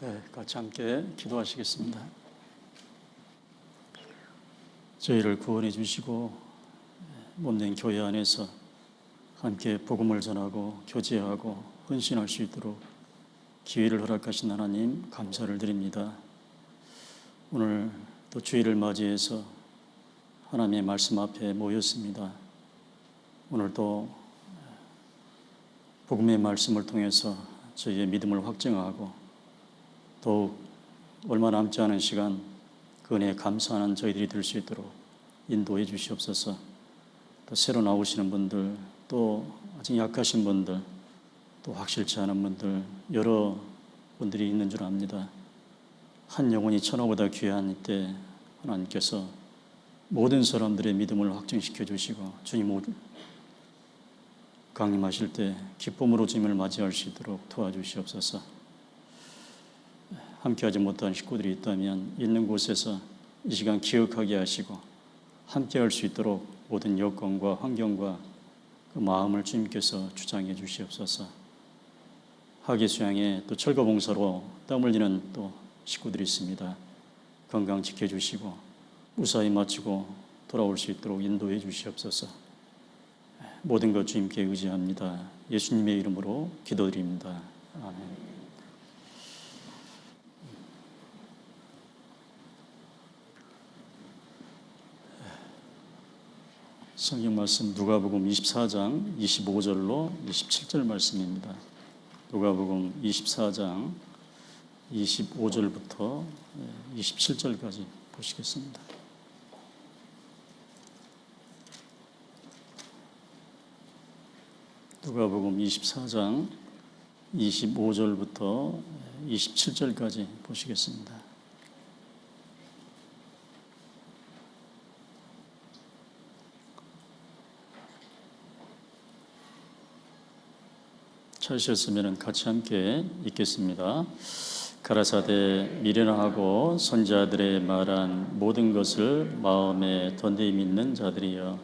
네, 같이 함께 기도하시겠습니다. 저희를 구원해 주시고 몸된 교회 안에서 함께 복음을 전하고 교제하고 헌신할 수 있도록 기회를 허락하신 하나님 감사를 드립니다. 오늘 또 주일을 맞이해서 하나님의 말씀 앞에 모였습니다. 오늘도 복음의 말씀을 통해서 저희의 믿음을 확증하고 더욱 얼마 남지 않은 시간 그 은혜에 감사하는 저희들이 될 수 있도록 인도해 주시옵소서. 또 새로 나오시는 분들, 또 아직 약하신 분들, 또 확실치 않은 분들, 여러 분들이 있는 줄 압니다. 한 영혼이 천하보다 귀한 이때 하나님께서 모든 사람들의 믿음을 확증시켜 주시고 주님 강림하실 때 기쁨으로 주님을 맞이할 수 있도록 도와주시옵소서. 함께하지 못한 식구들이 있다면 있는 곳에서 이 시간 기억하게 하시고 함께할 수 있도록 모든 여건과 환경과 그 마음을 주님께서 주장해 주시옵소서. 학예 수양에 또 철거 봉사로 땀 흘리는 또 식구들이 있습니다. 건강 지켜주시고 무사히 마치고 돌아올 수 있도록 인도해 주시옵소서. 모든 것 주님께 의지합니다. 예수님의 이름으로 기도드립니다. 아멘. 성경 말씀 누가복음 24장 25절로 27절 말씀입니다. 누가복음 24장 25절부터 27절까지 보시겠습니다. 누가복음 24장 25절부터 27절까지 보시겠습니다. 찾으셨으면 같이 함께 읽겠습니다. 가라사대 미련하고 선지자들의 말한 모든 것을 마음에 던데 믿는 자들이여,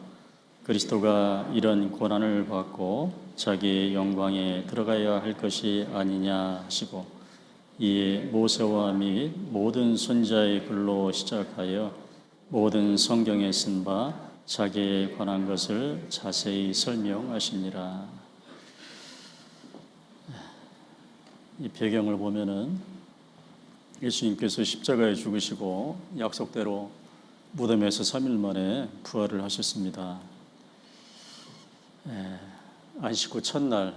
그리스도가 이런 고난을 받고 자기의 영광에 들어가야 할 것이 아니냐 하시고, 이에 모세와 및 모든 선지자의 글로 시작하여 모든 성경에 쓴 바 자기에 관한 것을 자세히 설명하시니라. 이 배경을 보면은 예수님께서 십자가에 죽으시고 약속대로 무덤에서 3일 만에 부활을 하셨습니다. 안식 후 첫날,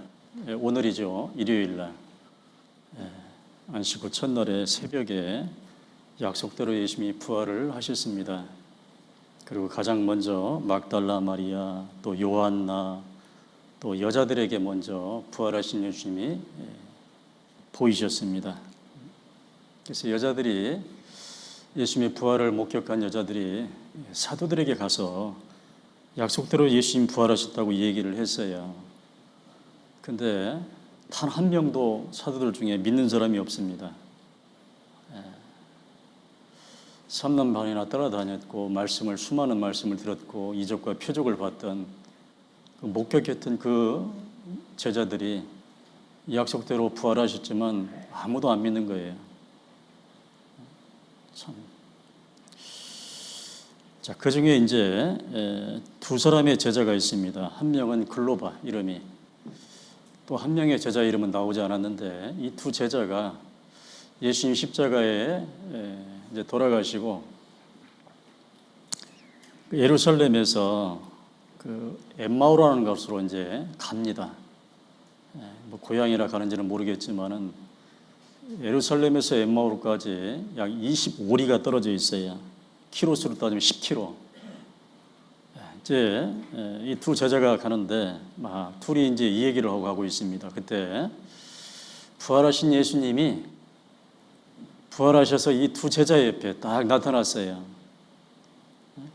오늘이죠. 일요일 날. 안식 후 첫날의 새벽에 약속대로 예수님이 부활을 하셨습니다. 그리고 가장 먼저 막달라 마리아, 또 요한나, 또 여자들에게 먼저 부활하신 예수님이 보이셨습니다. 그래서 여자들이, 예수님의 부활을 목격한 여자들이 사도들에게 가서 약속대로 예수님 부활하셨다고 얘기를 했어요. 근데 단 한 명도 사도들 중에 믿는 사람이 없습니다. 3년 반이나 따라다녔고 수많은 말씀을 들었고 이적과 표적을 봤던 목격했던 그 제자들이 약속대로 부활하셨지만 아무도 안 믿는 거예요. 참. 자, 그 중에 이제 두 사람의 제자가 있습니다. 한 명은 글로바 이름이, 또 한 명의 제자 이름은 나오지 않았는데, 이 두 제자가 예수님 십자가에 이제 돌아가시고 예루살렘에서 그 엠마오라는 곳으로 이제 갑니다. 뭐 고향이라 가는지는 모르겠지만은 예루살렘에서 엠마오르까지 약 25리가 떨어져 있어요. 키로수로 따지면 10km. 이제 이 두 제자가 가는데 둘이 이제 이 얘기를 하고 가고 있습니다. 그때 부활하신 예수님이 부활하셔서 이 두 제자 옆에 딱 나타났어요.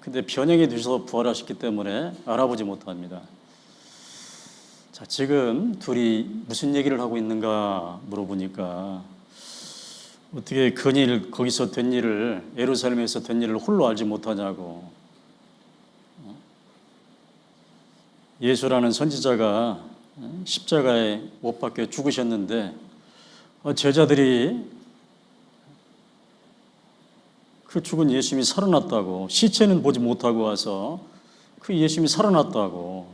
근데 변형이 되셔서 부활하셨기 때문에 알아보지 못합니다. 자, 지금 둘이 무슨 얘기를 하고 있는가 물어보니까 어떻게 거기서 된 일을, 예루살렘에서 된 일을 홀로 알지 못하냐고. 예수라는 선지자가 십자가에 못 박혀 죽으셨는데 제자들이 그 죽은 예수님이 살아났다고, 시체는 보지 못하고 와서 그 예수님이 살아났다고,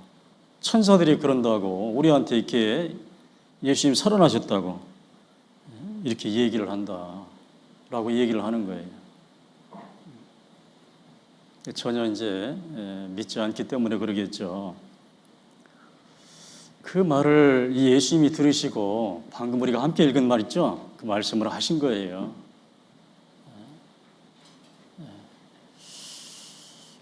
천사들이 그런다고, 우리한테 이렇게 예수님 살아나셨다고 이렇게 얘기를 한다라고 얘기를 하는 거예요. 전혀 이제 믿지 않기 때문에 그러겠죠. 그 말을 이 예수님이 들으시고 방금 우리가 함께 읽은 말 있죠? 그 말씀을 하신 거예요.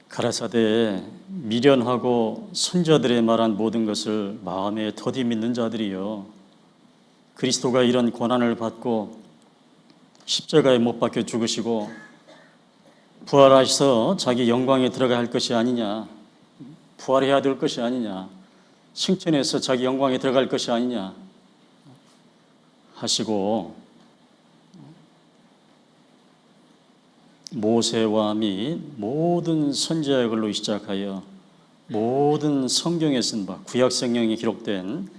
가라사대 미련하고 선자들의 말한 모든 것을 마음에 더디 믿는 자들이요, 그리스도가 이런 고난을 받고 십자가에 못 박혀 죽으시고 부활하셔서 자기 영광에 들어가야 할 것이 아니냐, 부활해야 될 것이 아니냐, 승천해서 자기 영광에 들어갈 것이 아니냐 하시고, 모세와 및 모든 선지자의 글로 시작하여 모든 성경에 쓴 바, 구약 성경에 기록된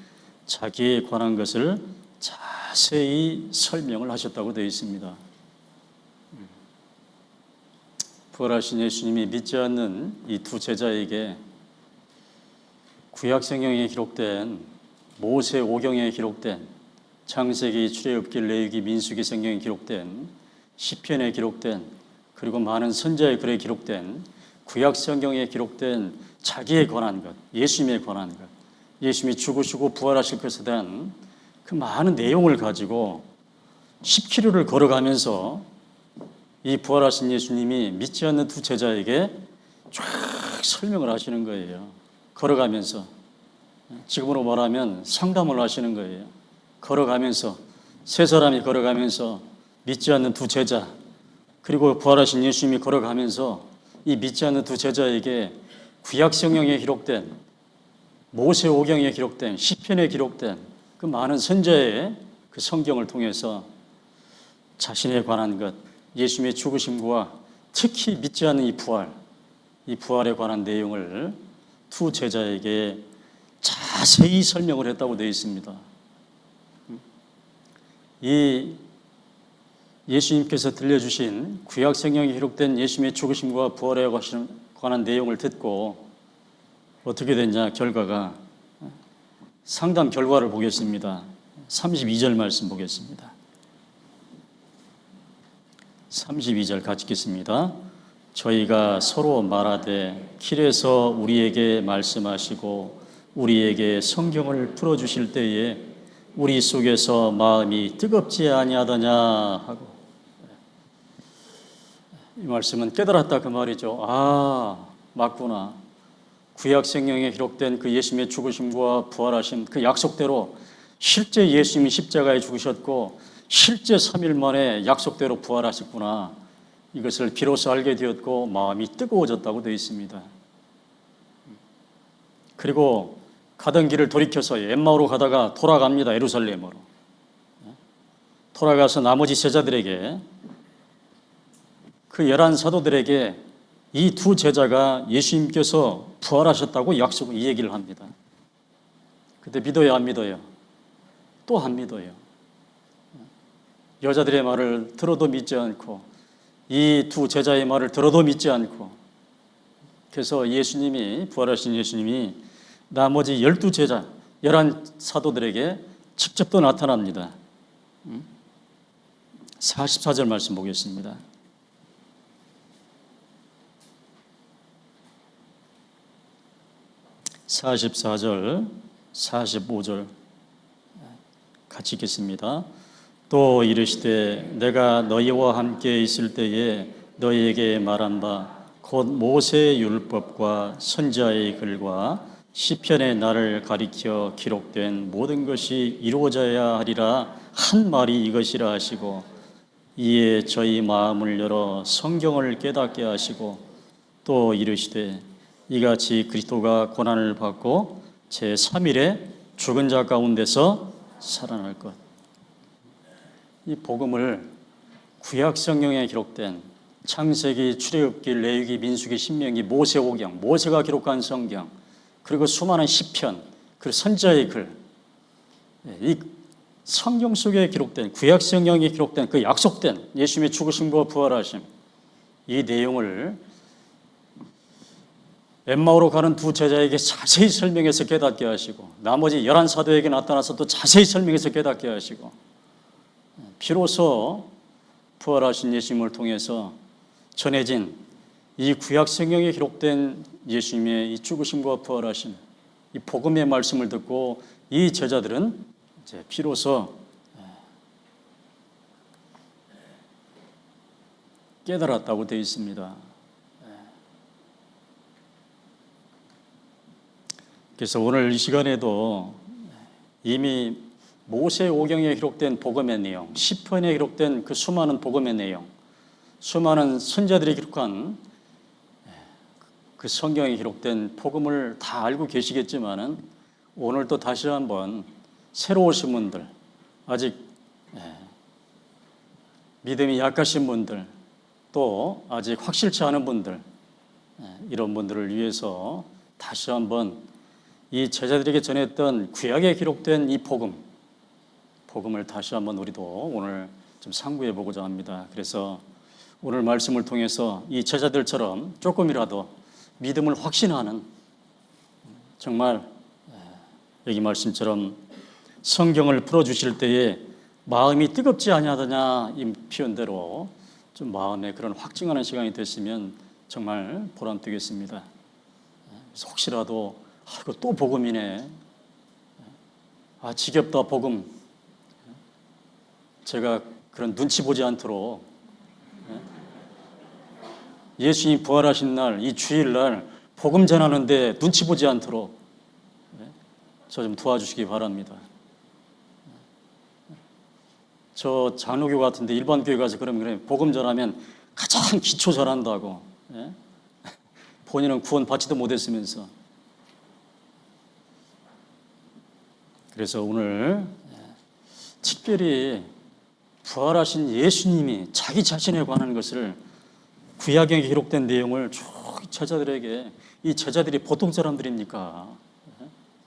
자기에 관한 것을 자세히 설명을 하셨다고 되어 있습니다. 부활하신 예수님이 믿지 않는 이 두 제자에게 구약 성경에 기록된, 모세 오경에 기록된, 창세기, 출애굽기, 레위기, 민수기 성경에 기록된, 시편에 기록된, 그리고 많은 선지자의 글에 기록된 구약 성경에 기록된 자기에 관한 것, 예수님에 관한 것, 예수님이 죽으시고 부활하실 것에 대한 그 많은 내용을 가지고 10km를 걸어가면서 이 부활하신 예수님이 믿지 않는 두 제자에게 쫙 설명을 하시는 거예요. 걸어가면서, 지금으로 말하면 상담을 하시는 거예요. 걸어가면서, 세 사람이 걸어가면서 믿지 않는 두 제자, 그리고 부활하신 예수님이 걸어가면서 이 믿지 않는 두 제자에게 구약 성경에 기록된, 모세 오경에 기록된, 시편에 기록된 그 많은 선지자의 그 성경을 통해서 자신에 관한 것, 예수님의 죽으심과 특히 믿지 않는 이 부활에 관한 내용을 두 제자에게 자세히 설명을 했다고 되어 있습니다. 이 예수님께서 들려주신 구약 성경에 기록된 예수님의 죽으심과 부활에 관한 내용을 듣고 어떻게 됐냐, 결과가, 상담 결과를 보겠습니다. 32절 말씀 보겠습니다. 32절 같이 읽겠습니다. 저희가 서로 말하되 길에서 우리에게 말씀하시고 우리에게 성경을 풀어주실 때에 우리 속에서 마음이 뜨겁지 아니하더냐 하고, 이 말씀은 깨달았다 그 말이죠. 아, 맞구나. 구약 성경에 기록된 그 예수님의 죽으심과 부활하심, 그 약속대로 실제 예수님이 십자가에 죽으셨고 실제 3일 만에 약속대로 부활하셨구나. 이것을 비로소 알게 되었고 마음이 뜨거워졌다고 되어 있습니다. 그리고 가던 길을 돌이켜서 엠마오로 가다가 돌아갑니다. 예루살렘으로. 돌아가서 나머지 제자들에게, 그 11 사도들에게 이 두 제자가 예수님께서 부활하셨다고 이 얘기를 합니다. 그때 믿어요, 안 믿어요? 또 안 믿어요. 여자들의 말을 들어도 믿지 않고, 이 두 제자의 말을 들어도 믿지 않고, 그래서 예수님이, 부활하신 예수님이 나머지 12제자, 11 사도들에게 직접 또 나타납니다. 44절 말씀 보겠습니다. 44절, 45절 같이 읽겠습니다. 또 이르시되 내가 너희와 함께 있을 때에 너희에게 말한 바 곧 모세의 율법과 선지자의 글과 시편의 나를 가리켜 기록된 모든 것이 이루어져야 하리라 한 말이 이것이라 하시고, 이에 저희 마음을 열어 성경을 깨닫게 하시고, 또 이르시되 이같이 그리스도가 고난을 받고 제3일에 죽은 자 가운데서 살아날 것. 이 복음을 구약 성경에 기록된 창세기, 출애굽기, 레위기, 민수기, 신명기, 모세 오경, 모세가 기록한 성경, 그리고 수많은 시편, 그리고 선지자의 글, 이 성경 속에 기록된, 구약 성경에 기록된 그 약속된 예수님의 죽으심과 부활하심, 이 내용을 엠마오로 가는 두 제자에게 자세히 설명해서 깨닫게 하시고 나머지 11사도에게 나타나서 또 자세히 설명해서 깨닫게 하시고 비로소 부활하신 예수님을 통해서 전해진 이 구약 성경에 기록된 예수님의 이 죽으심과 부활하심, 이 복음의 말씀을 듣고 이 제자들은 이제 비로소 깨달았다고 되어 있습니다. 그래서 오늘 이 시간에도 이미 모세 오경에 기록된 복음의 내용, 시편에 기록된 그 수많은 복음의 내용, 수많은 선자들이 기록한 그 성경에 기록된 복음을 다 알고 계시겠지만은 오늘 또 다시 한번 새로 오신 분들, 아직 믿음이 약하신 분들, 또 아직 확실치 않은 분들, 이런 분들을 위해서 다시 한번 이 제자들에게 전했던 구약에 기록된 이 복음을 다시 한번 우리도 오늘 좀 상고해 보고자 합니다. 그래서 오늘 말씀을 통해서 이 제자들처럼 조금이라도 믿음을 확신하는, 정말 여기 말씀처럼 성경을 풀어주실 때에 마음이 뜨겁지 아니하더냐 이 표현대로 좀 마음에 그런 확증하는 시간이 됐으면 정말 보람되겠습니다. 그래서 혹시라도 이거 또 복음이네, 지겹다 복음, 제가 그런 눈치 보지 않도록 예수님 부활하신 날, 이 주일날 복음 전하는데 눈치 보지 않도록 저 좀 도와주시기 바랍니다. 저 장로교 같은데 일반 교회 가서 그러면 복음 전하면 가장 기초 전한다고, 본인은 구원 받지도 못했으면서. 그래서 오늘 특별히 부활하신 예수님이 자기 자신에 관한 것을 구약에 기록된 내용을 쭉 제자들에게, 이 제자들이 보통 사람들입니까?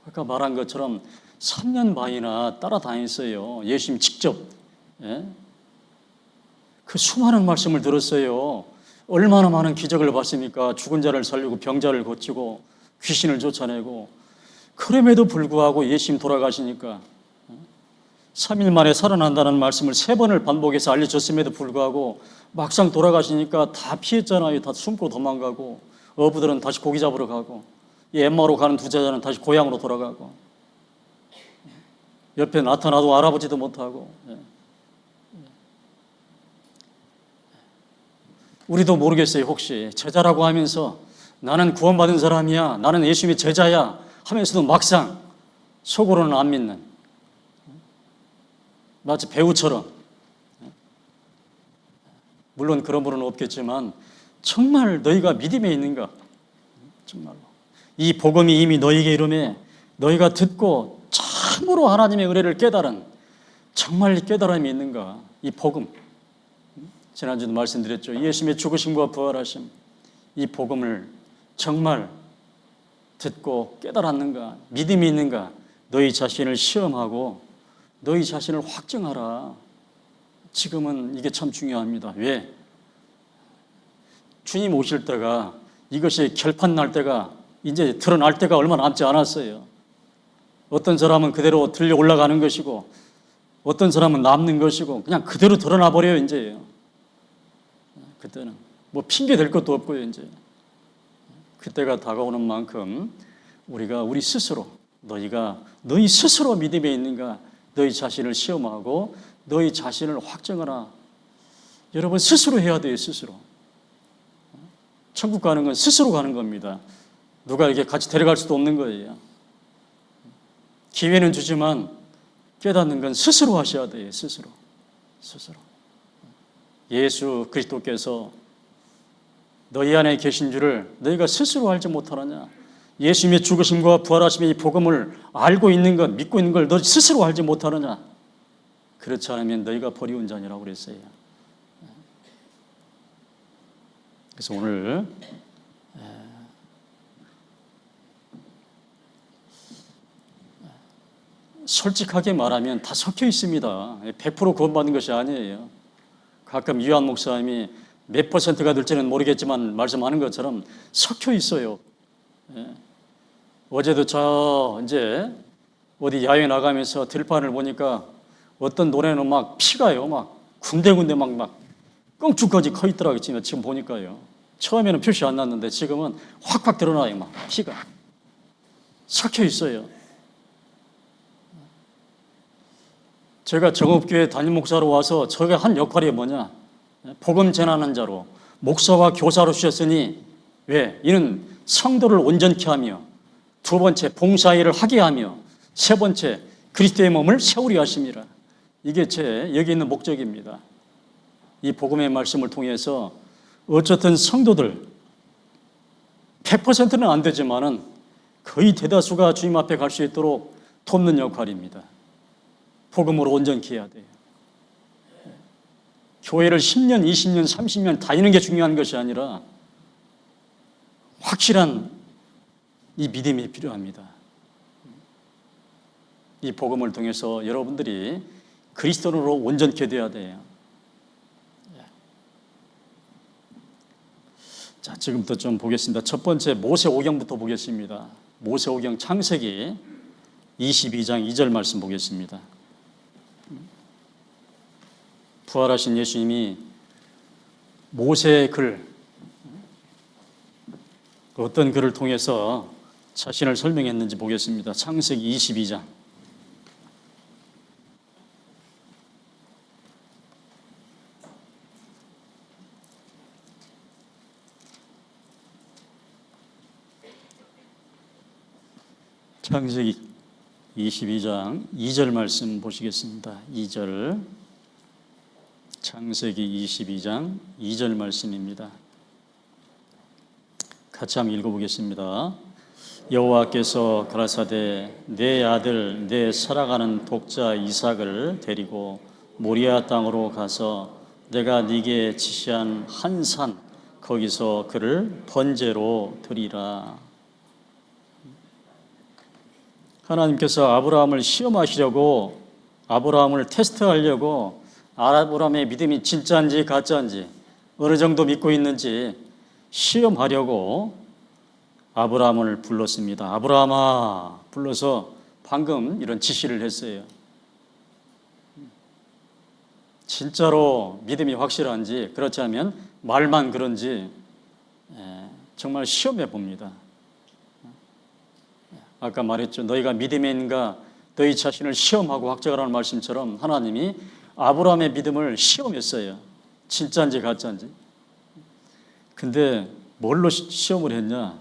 아까 말한 것처럼 3년 반이나 따라다녔어요. 예수님 직접. 그 수많은 말씀을 들었어요. 얼마나 많은 기적을 봤습니까? 죽은 자를 살리고 병자를 고치고 귀신을 쫓아내고. 그럼에도 불구하고 예수님 돌아가시니까 3일 만에 살아난다는 말씀을 3번을 반복해서 알려줬음에도 불구하고 막상 돌아가시니까 다 피했잖아요. 다 숨고 도망가고, 어부들은 다시 고기 잡으러 가고, 이 엠마오로 가는 두 제자는 다시 고향으로 돌아가고, 옆에 나타나도 알아보지도 못하고. 우리도 모르겠어요. 혹시 제자라고 하면서 나는 구원받은 사람이야, 나는 예수님의 제자야 하면서도 막상 속으로는 안 믿는, 마치 배우처럼. 물론 그런 분은 없겠지만 정말 너희가 믿음에 있는가? 정말로 이 복음이 이미 너희에게 이름에 너희가 듣고 참으로 하나님의 은혜를 깨달은, 정말 깨달음이 있는가? 이 복음, 지난주도 말씀드렸죠. 예수님의 죽으심과 부활하심, 이 복음을 정말 듣고 깨달았는가? 믿음이 있는가? 너희 자신을 시험하고 너희 자신을 확증하라. 지금은 이게 참 중요합니다. 왜? 주님 오실 때가, 이것이 결판 날 때가, 이제 드러날 때가 얼마 남지 않았어요. 어떤 사람은 그대로 들려 올라가는 것이고, 어떤 사람은 남는 것이고, 그냥 그대로 드러나 버려요. 이제 그때는 뭐 핑계 댈 것도 없고요. 이제 그때가 다가오는 만큼 우리가 우리 스스로, 너희 스스로 믿음에 있는가? 너희 자신을 시험하고 너희 자신을 확정하라. 여러분 스스로 해야 돼요. 스스로. 천국 가는 건 스스로 가는 겁니다. 누가 이렇게 같이 데려갈 수도 없는 거예요. 기회는 주지만 깨닫는 건 스스로 하셔야 돼요. 스스로. 예수 그리스도께서 너희 안에 계신 줄을 너희가 스스로 알지 못하느냐? 예수님의 죽으심과 부활하심의 이 복음을 알고 있는 것, 믿고 있는 걸 너 스스로 알지 못하느냐? 그렇지 않으면 너희가 버리운 자니라고 그랬어요. 그래서 오늘 솔직하게 말하면 다 섞여 있습니다. 100% 구원받는 것이 아니에요. 가끔 유한 목사님이 몇 퍼센트가 될지는 모르겠지만 말씀하는 것처럼 섞여 있어요. 예. 어제도 저 이제 어디 야외 나가면서 들판을 보니까 어떤 노래는 막 피가요. 막 군데군데 막 껑쭉까지 커 있더라고요. 지금 보니까요. 처음에는 표시 안 났는데 지금은 확확 드러나요. 막 피가 섞여 있어요. 제가 정읍교회 담임 목사로 와서 저가 한 역할이 뭐냐? 복음 전하는 자로 목사와 교사로 주셨으니 왜? 이는 성도를 온전케 하며 두 번째 봉사일을 하게 하며 세 번째 그리스도의 몸을 세우려 하심이라. 이게 제 여기 있는 목적입니다. 이 복음의 말씀을 통해서 어쨌든 성도들 100%는 안 되지만은 거의 대다수가 주님 앞에 갈 수 있도록 돕는 역할입니다. 복음으로 온전케 해야 돼요. 교회를 10년, 20년, 30년 다니는 게 중요한 것이 아니라 확실한 이 믿음이 필요합니다. 이 복음을 통해서 여러분들이 그리스도인으로 온전케 돼야 돼요. 자, 지금부터 좀 보겠습니다. 첫 번째 모세오경부터 보겠습니다. 모세오경 창세기 22장 2절 말씀 보겠습니다. 부활하신 예수님이 모세의 글, 어떤 글을 통해서 자신을 설명했는지 보겠습니다. 창세기 22장. 창세기 22장 2절 말씀 보시겠습니다. 2절. 창세기 22장 2절 말씀입니다. 같이 한번 읽어보겠습니다. 여호와께서 가라사대 내 아들 내 살아가는 독자 이삭을 데리고 모리아 땅으로 가서 내가 네게 지시한 한 산 거기서 그를 번제로 드리라. 하나님께서 아브라함을 시험하시려고, 아브라함을 테스트하려고 아브라함의 믿음이 진짜인지 가짜인지 어느 정도 믿고 있는지 시험하려고 아브라함을 불렀습니다. 아브라함아 불러서 방금 이런 지시를 했어요. 진짜로 믿음이 확실한지 그렇지 않으면 말만 그런지 정말 시험해 봅니다. 아까 말했죠. 너희가 믿음에 있는가 너희 자신을 시험하고 확정하라는 말씀처럼 하나님이 아브라함의 믿음을 시험했어요. 진짜인지 가짜인지. 근데 뭘로 시험을 했냐?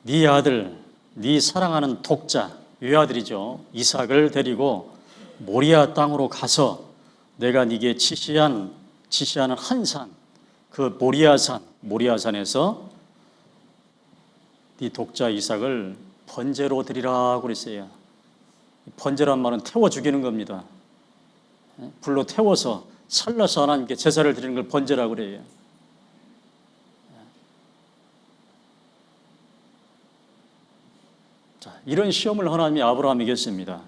네 아들, 네 사랑하는 독자, 외아들이죠. 이삭을 데리고 모리아 땅으로 가서 내가 네게 지시하는 한 산, 그 모리아산에서 네 독자 이삭을 번제로 드리라고 그랬어요. 번제란 말은 태워 죽이는 겁니다. 불로 태워서 살라서 하나님께 제사를 드리는 걸 번제라고 그래요. 자, 이런 시험을 하나님이 아브라함에게 했습니다.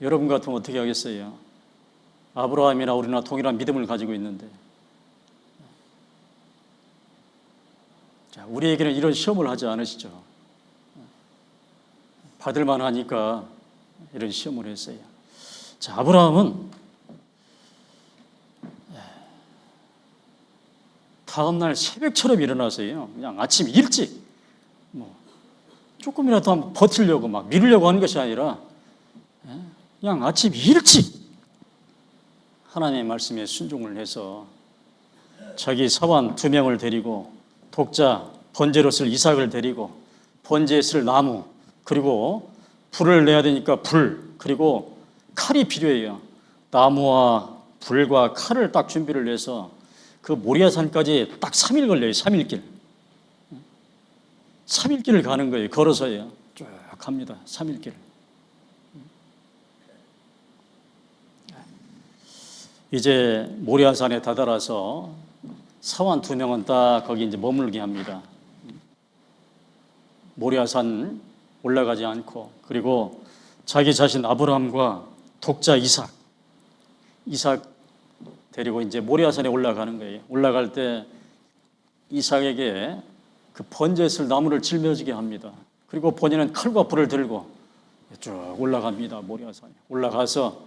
여러분 같으면 어떻게 하겠어요? 아브라함이나 우리나 동일한 믿음을 가지고 있는데, 자, 우리에게는 이런 시험을 하지 않으시죠? 받을만 하니까 이런 시험을 했어요. 자, 아브라함은 다음날 새벽처럼 일어나서요. 그냥 아침 일찍 조금이라도 한번 버티려고 막 미루려고 하는 것이 아니라 그냥 아침 일찍 하나님의 말씀에 순종을 해서 자기 사환 2명을 데리고 독자 번제로 쓸 이삭을 데리고 번제에 쓸 나무 그리고 불을 내야 되니까 불 그리고 칼이 필요해요. 나무와 불과 칼을 딱 준비를 해서 그 모리아산까지 딱 3일 걸려요. 3일길. 3일길을 가는 거예요. 걸어서요. 쭉 갑니다. 3일길. 이제 모리아산에 다다라서 사환 2명은 딱 거기 이제 머물게 합니다. 모리아산 올라가지 않고 그리고 자기 자신 아브라함과 독자 이삭 이삭 데리고 이제 모리아산에 올라가는 거예요. 올라갈 때 이삭에게 그 번제슬 나무를 짊어지게 합니다. 그리고 본인은 칼과 불을 들고 쭉 올라갑니다. 모리아산에 올라가서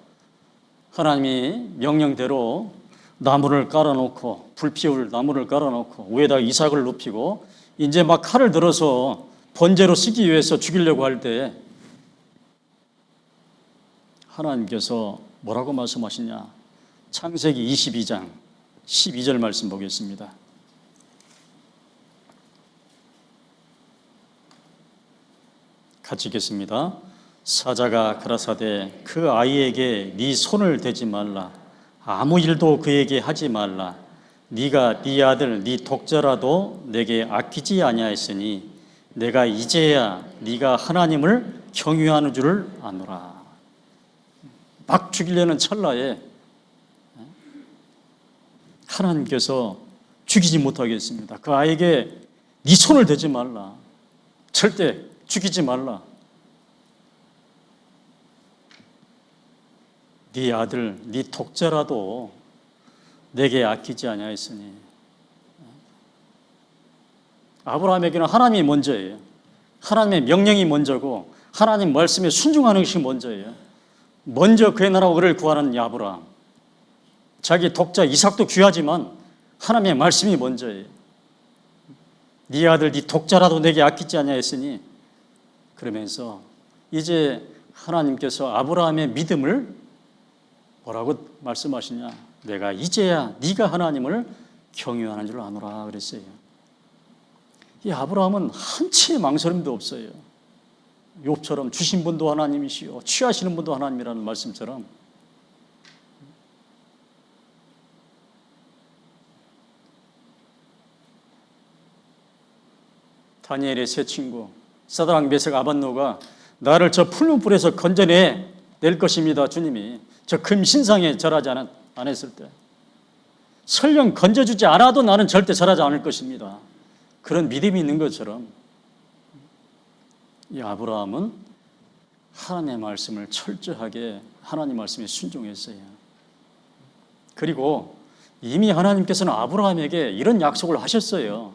하나님이 명령대로 나무를 깔아놓고 불 피울 나무를 깔아놓고 위에다가 이삭을 눕히고 이제 막 칼을 들어서 번제로 쓰기 위해서 죽이려고 할 때 하나님께서 뭐라고 말씀하시냐? 창세기 22장 12절 말씀 보겠습니다. 같이 읽겠습니다. 사자가 가라사대 그 아이에게 네 손을 대지 말라. 아무 일도 그에게 하지 말라. 네가 네 아들 네 독자라도 내게 아끼지 아니하였으니 내가 이제야 네가 하나님을 경유하는 줄을 아노라. 막 죽이려는 찰나에 하나님께서 죽이지 못하게 했습니다. 그 아이에게 네 손을 대지 말라. 절대 죽이지 말라. 네 아들, 네 독자라도 내게 아끼지 아니하였으니. 아브라함에게는 하나님이 먼저예요. 하나님의 명령이 먼저고 하나님 말씀에 순종하는 것이 먼저예요. 먼저 그의 나라와 의를 구하는 이 아브라함. 자기 독자 이삭도 귀하지만 하나님의 말씀이 먼저예요. 네 아들, 네 독자라도 내게 아끼지 아니하였으니. 그러면서 이제 하나님께서 아브라함의 믿음을 뭐라고 말씀하시냐? 내가 이제야 네가 하나님을 경유하는 줄 아노라 그랬어요. 이 아브라함은 한치의 망설임도 없어요. 욥처럼 주신 분도 하나님이시요 취하시는 분도 하나님이라는 말씀처럼 다니엘의 세 친구 사드락 메삭 아벳노가 나를 저 풀문 불에서 건져내 낼 것입니다. 주님이 저 금 신상에 절하지 않았을 때 설령 건져주지 않아도 나는 절대 절하지 않을 것입니다. 그런 믿음이 있는 것처럼 이 아브라함은 하나님의 말씀을 철저하게 하나님 말씀에 순종했어요. 그리고 이미 하나님께서는 아브라함에게 이런 약속을 하셨어요.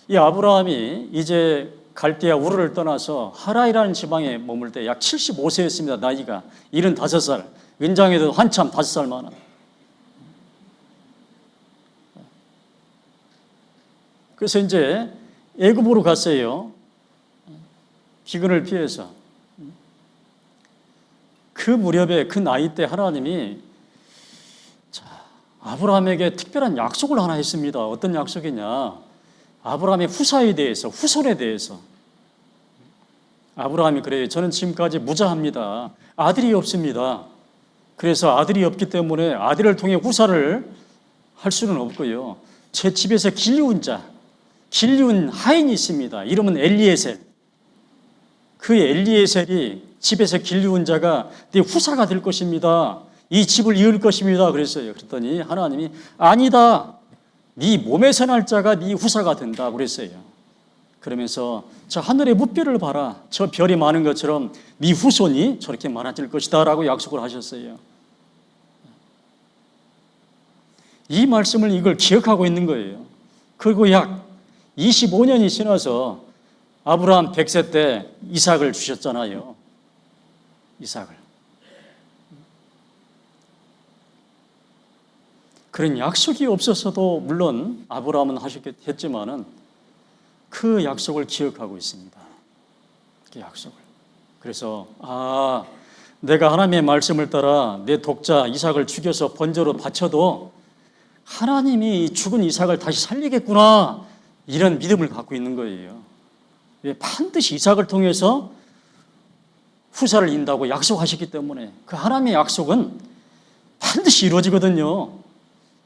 이 아브라함이 이제 갈대아 우르를 떠나서 하라이라는 지방에 머물 때 약 75세였습니다. 나이가 75살. 은장에도 한참 5살 많아. 그래서 이제 애굽으로 갔어요. 기근을 피해서. 그 무렵에 그 나이 때 하나님이 아브라함에게 특별한 약속을 하나 했습니다. 어떤 약속이냐? 아브라함의 후사에 대해서, 후손에 대해서. 아브라함이 그래요. 저는 지금까지 무자합니다. 아들이 없습니다. 그래서 아들이 없기 때문에 아들을 통해 후사를 할 수는 없고요. 제 집에서 길리운 자, 길리운 하인이 있습니다. 이름은 엘리에셀. 그 엘리에셀이 집에서 길리운 자가 네 후사가 될 것입니다. 이 집을 이을 것입니다. 그랬어요. 그랬더니 하나님이 아니다. 네 몸에서 날 자가 네 후사가 된다. 그랬어요. 그러면서 저 하늘의 무별을 봐라. 저 별이 많은 것처럼 네 후손이 저렇게 많아질 것이다 라고 약속을 하셨어요. 이 말씀을 이걸 기억하고 있는 거예요. 그리고 약 25년이 지나서 아브라함 100세 때 이삭을 주셨잖아요. 이삭을. 그런 약속이 없었어도 물론 아브라함은 하셨겠지만은 그 약속을 기억하고 있습니다. 그 약속을. 그래서 내가 하나님의 말씀을 따라 내 독자 이삭을 죽여서 번제로 바쳐도 하나님이 죽은 이삭을 다시 살리겠구나 이런 믿음을 갖고 있는 거예요. 반드시 이삭을 통해서 후사를 인다고 약속하셨기 때문에 그 하나님의 약속은 반드시 이루어지거든요.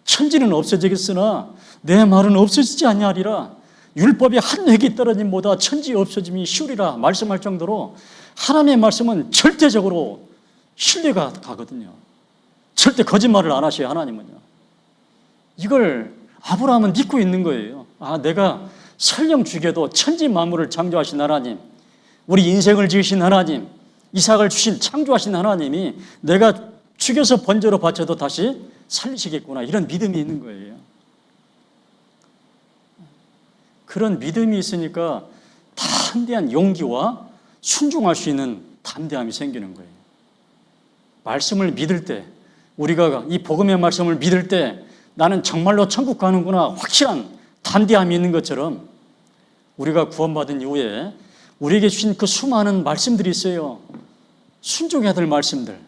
천지는 없어지겠으나 내 말은 없어지지 아니하리라. 율법이 한 획이 떨어짐보다 천지 없어짐이 쉬우리라 말씀할 정도로 하나님의 말씀은 절대적으로 신뢰가 가거든요. 절대 거짓말을 안 하셔요. 하나님은요. 이걸 아브라함은 믿고 있는 거예요. 내가 설령 죽여도 천지 만물을 창조하신 하나님, 우리 인생을 지으신 하나님, 이삭을 주신 창조하신 하나님이 내가 죽여서 번제로 바쳐도 다시 살리시겠구나. 이런 믿음이 있는 거예요. 그런 믿음이 있으니까 담대한 용기와 순종할 수 있는 담대함이 생기는 거예요. 말씀을 믿을 때, 우리가 이 복음의 말씀을 믿을 때 나는 정말로 천국 가는구나 확실한 담대함이 있는 것처럼 우리가 구원받은 이후에 우리에게 주신 그 수많은 말씀들이 있어요. 순종해야 될 말씀들.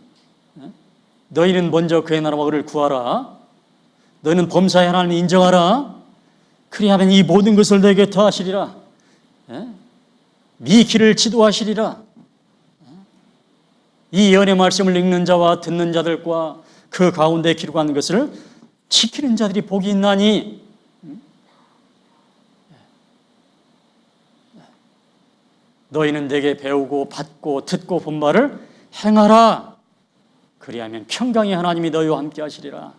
너희는 먼저 그의 나라와 그를 구하라. 너희는 범사의 하나님을 인정하라. 그리하면 이 모든 것을 너에게 더하시리라. 네 길을 지도하시리라. 이 예언의 말씀을 읽는 자와 듣는 자들과 그 가운데 기록한 것을 지키는 자들이 복이 있나니. 너희는 내게 배우고 받고 듣고 본 말을 행하라. 그리하면 평강의 하나님이 너희와 함께 하시리라.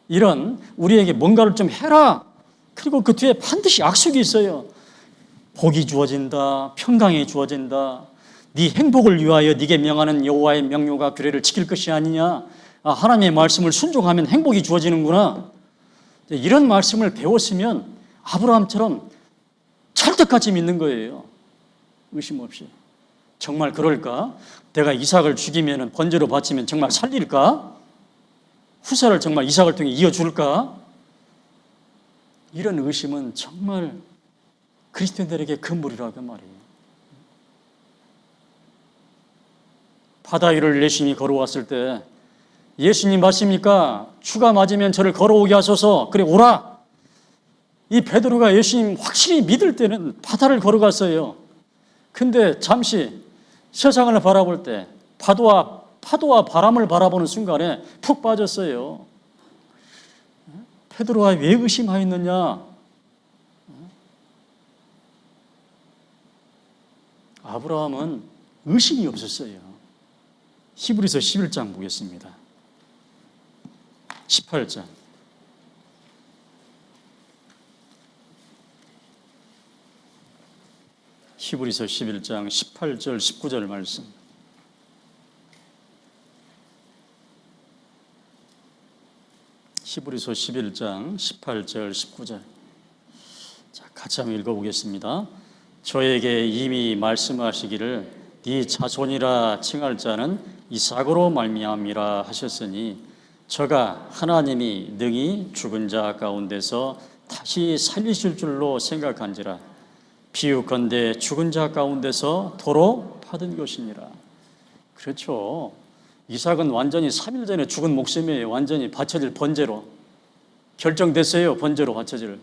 이런 우리에게 뭔가를 좀 해라. 그리고 그 뒤에 반드시 약속이 있어요. 복이 주어진다. 평강이 주어진다. 네 행복을 위하여 네게 명하는 여호와의 명료가 규례를 지킬 것이 아니냐. 하나님의 말씀을 순종하면 행복이 주어지는구나. 이런 말씀을 배웠으면 아브라함처럼 찰떡같이 믿는 거예요. 의심 없이. 정말 그럴까? 내가 이삭을 죽이면 번제로 바치면 정말 살릴까? 후사를 정말 이삭을 통해 이어줄까? 이런 의심은 정말 그리스도인들에게 금물이라고 말이에요. 바다 위를 예수님이 걸어왔을 때 예수님 맞습니까? 주가 맞으면 저를 걸어오게 하소서. 그래 오라. 이 베드로가 예수님 확실히 믿을 때는 바다를 걸어갔어요. 근데 잠시 세상을 바라볼 때 파도와 바람을 바라보는 순간에 푹 빠졌어요. 베드로가 왜 의심하였느냐? 아브라함은 의심이 없었어요. 히브리서 11장 보겠습니다. 18장. 히브리서 11장 18절 19절 말씀. 히브리서 11장 18절 19절. 자, 같이 한번 읽어보겠습니다. 저에게 이미 말씀하시기를 네 자손이라 칭할 자는 이삭으로 말미암이라 하셨으니 저가 하나님이 능히 죽은 자 가운데서 다시 살리실 줄로 생각한지라. 비유컨대 죽은 자 가운데서 도로 받은 것이니라. 그렇죠. 이삭은 완전히 3일 전에 죽은 목숨이에요. 완전히 바쳐질 번제로 결정됐어요. 번제로 바쳐질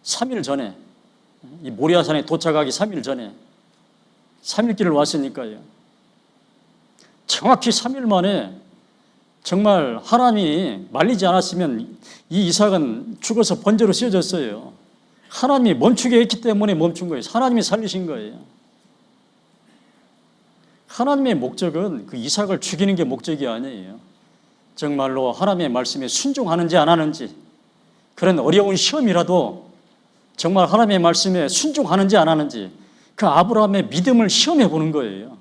3일 전에, 이 모리아산에 도착하기 3일 전에 3일 길을 왔으니까요. 정확히 3일 만에 정말 하나님이 말리지 않았으면 이 이삭은 죽어서 번제로 씌워졌어요. 하나님이 멈추게 했기 때문에 멈춘 거예요. 하나님이 살리신 거예요. 하나님의 목적은 그 이삭을 죽이는 게 목적이 아니에요. 정말로 하나님의 말씀에 순종하는지 안 하는지, 그런 어려운 시험이라도 정말 하나님의 말씀에 순종하는지 안 하는지 그 아브라함의 믿음을 시험해 보는 거예요.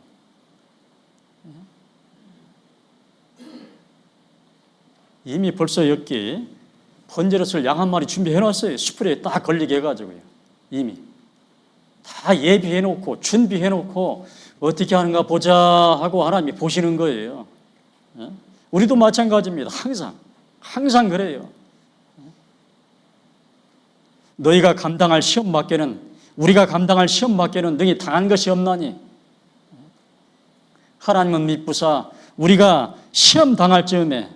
이미 벌써 여기 번제로쓸 양 한 마리 준비해 놨어요. 수풀에 딱 걸리게 해가지고요. 이미 다 예비해 놓고 준비해 놓고 어떻게 하는가 보자 하고 하나님이 보시는 거예요. 우리도 마찬가지입니다. 항상 그래요. 너희가 감당할 시험 밖에는, 우리가 감당할 시험 밖에는 능히 당한 것이 없나니. 하나님은 미쁘사 우리가 시험 당할 즈음에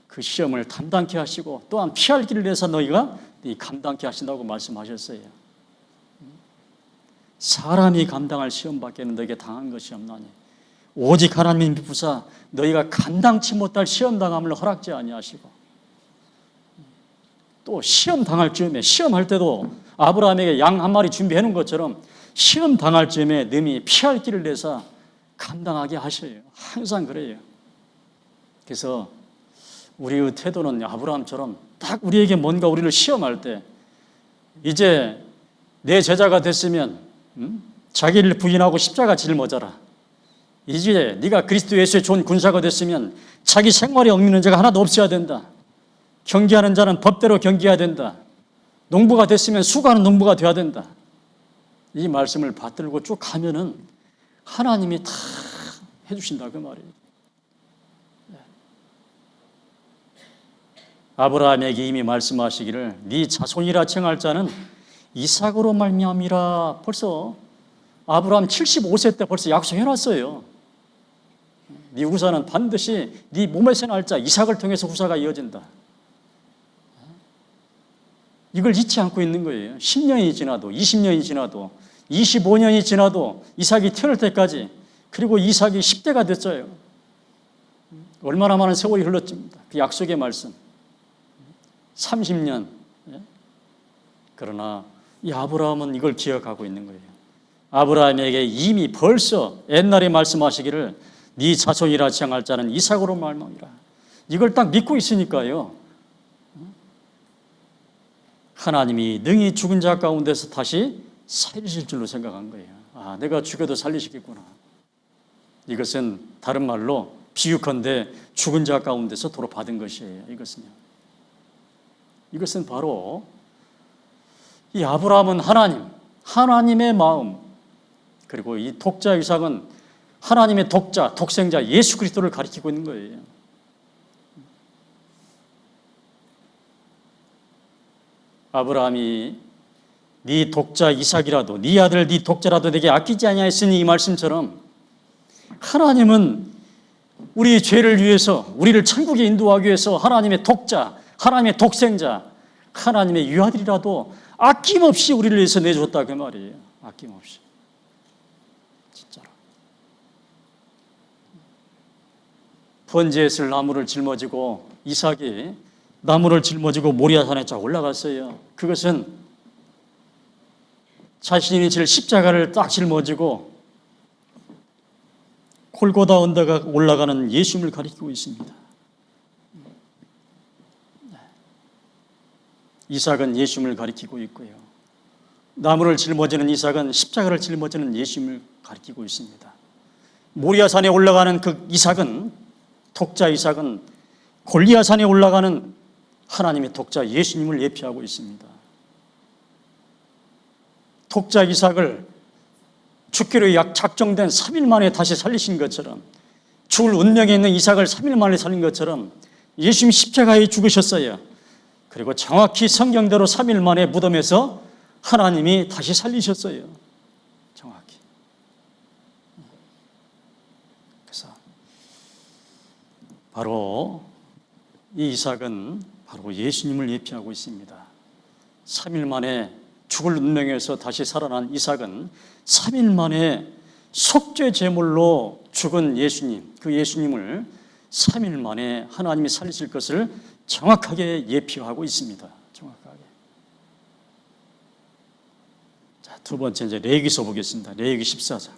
그 시험을 담당케 하시고 또한 피할 길을 내서 너희가 감당케 하신다고 말씀하셨어요. 사람이 감당할 시험 밖에는 너희에게 당한 것이 없나니 오직 하나님이 미쁘사 너희가 감당치 못할 시험 당함을 허락지 아니하시고. 또 시험 당할 즈음에, 시험할 때도 아브라함에게 양 한 마리 준비해 놓은 것처럼 시험 당할 즈음에 능히 피할 길을 내서 감당하게 하셔요. 항상 그래요. 그래서 우리의 태도는 아브라함처럼 딱 우리에게 뭔가 우리를 시험할 때, 이제 내 제자가 됐으면 자기를 부인하고 십자가 짊어져라. 이제 네가 그리스도 예수의 좋은 군사가 됐으면 자기 생활에 얽매이는 자가 하나도 없어야 된다. 경계하는 자는 법대로 경계해야 된다. 농부가 됐으면 수고하는 농부가 돼야 된다. 이 말씀을 받들고 쭉 가면은 하나님이 다 해주신다 그 말이에요. 아브라함에게 이미 말씀하시기를 네 자손이라 칭할 자는 이삭으로 말미암이라. 벌써 아브라함 75세 때 벌써 약속해놨어요. 네 후사는 반드시 네 몸에서 날 자 이삭을 통해서 후사가 이어진다. 이걸 잊지 않고 있는 거예요. 10년이 지나도 20년이 지나도 25년이 지나도 이삭이 태어날 때까지, 그리고 이삭이 10대가 됐어요. 얼마나 많은 세월이 흘렀습니다. 그 약속의 말씀 30년. 그러나 이 아브라함은 이걸 기억하고 있는 거예요. 아브라함에게 이미 벌써 옛날에 말씀하시기를 네 자손이라 칭할 자는 이삭으로 말미암이라. 이걸 딱 믿고 있으니까요, 하나님이 능히 죽은 자 가운데서 다시 살리실 줄로 생각한 거예요. 아, 내가 죽여도 살리시겠구나. 이것은 다른 말로 비유컨대 죽은 자 가운데서 도로 받은 것이에요. 이것은 바로 이 아브라함은 하나님의 마음, 그리고 이 독자 이삭은 하나님의 독자, 독생자 예수 그리스도를 가리키고 있는 거예요. 아브라함이 네 독자 이삭이라도, 네 아들 네 독자라도 내게 아끼지 아니하였으니, 이 말씀처럼 하나님은 우리 죄를 위해서, 우리를 천국에 인도하기 위해서 하나님의 독자, 하나님의 독생자, 하나님의 유아들이라도 아낌없이 우리를 위해서 내줬다 그 말이에요. 아낌없이. 진짜로. 번제에 쓸 나무를 짊어지고 이삭이 나무를 짊어지고 모리아산에 쫙 올라갔어요. 그것은 자신이 질 십자가를 딱 짊어지고 골고다 언덕에 올라가는 예수님을 가리키고 있습니다. 이삭은 예수님을 가리키고 있고요, 나무를 짊어지는 이삭은 십자가를 짊어지는 예수님을 가리키고 있습니다. 모리아산에 올라가는 그 이삭은, 독자 이삭은 골리앗산에 올라가는 하나님의 독자 예수님을 예표하고 있습니다. 독자 이삭을 죽기로 약 작정된 3일 만에 다시 살리신 것처럼, 죽을 운명에 있는 이삭을 3일 만에 살린 것처럼 예수님이 십자가에 죽으셨어요. 그리고 정확히 성경대로 3일 만에 무덤에서 하나님이 다시 살리셨어요. 정확히. 그래서 바로 이 이삭은 바로 예수님을 예표하고 있습니다. 3일 만에 죽을 운명에서 다시 살아난 이삭은 3일 만에 속죄 제물로 죽은 예수님, 그 예수님을 3일 만에 하나님이 살리실 것을 정확하게 예표하고 있습니다. 정확하게. 자, 두 번째 이제 레위기서 보겠습니다. 레위기 14장.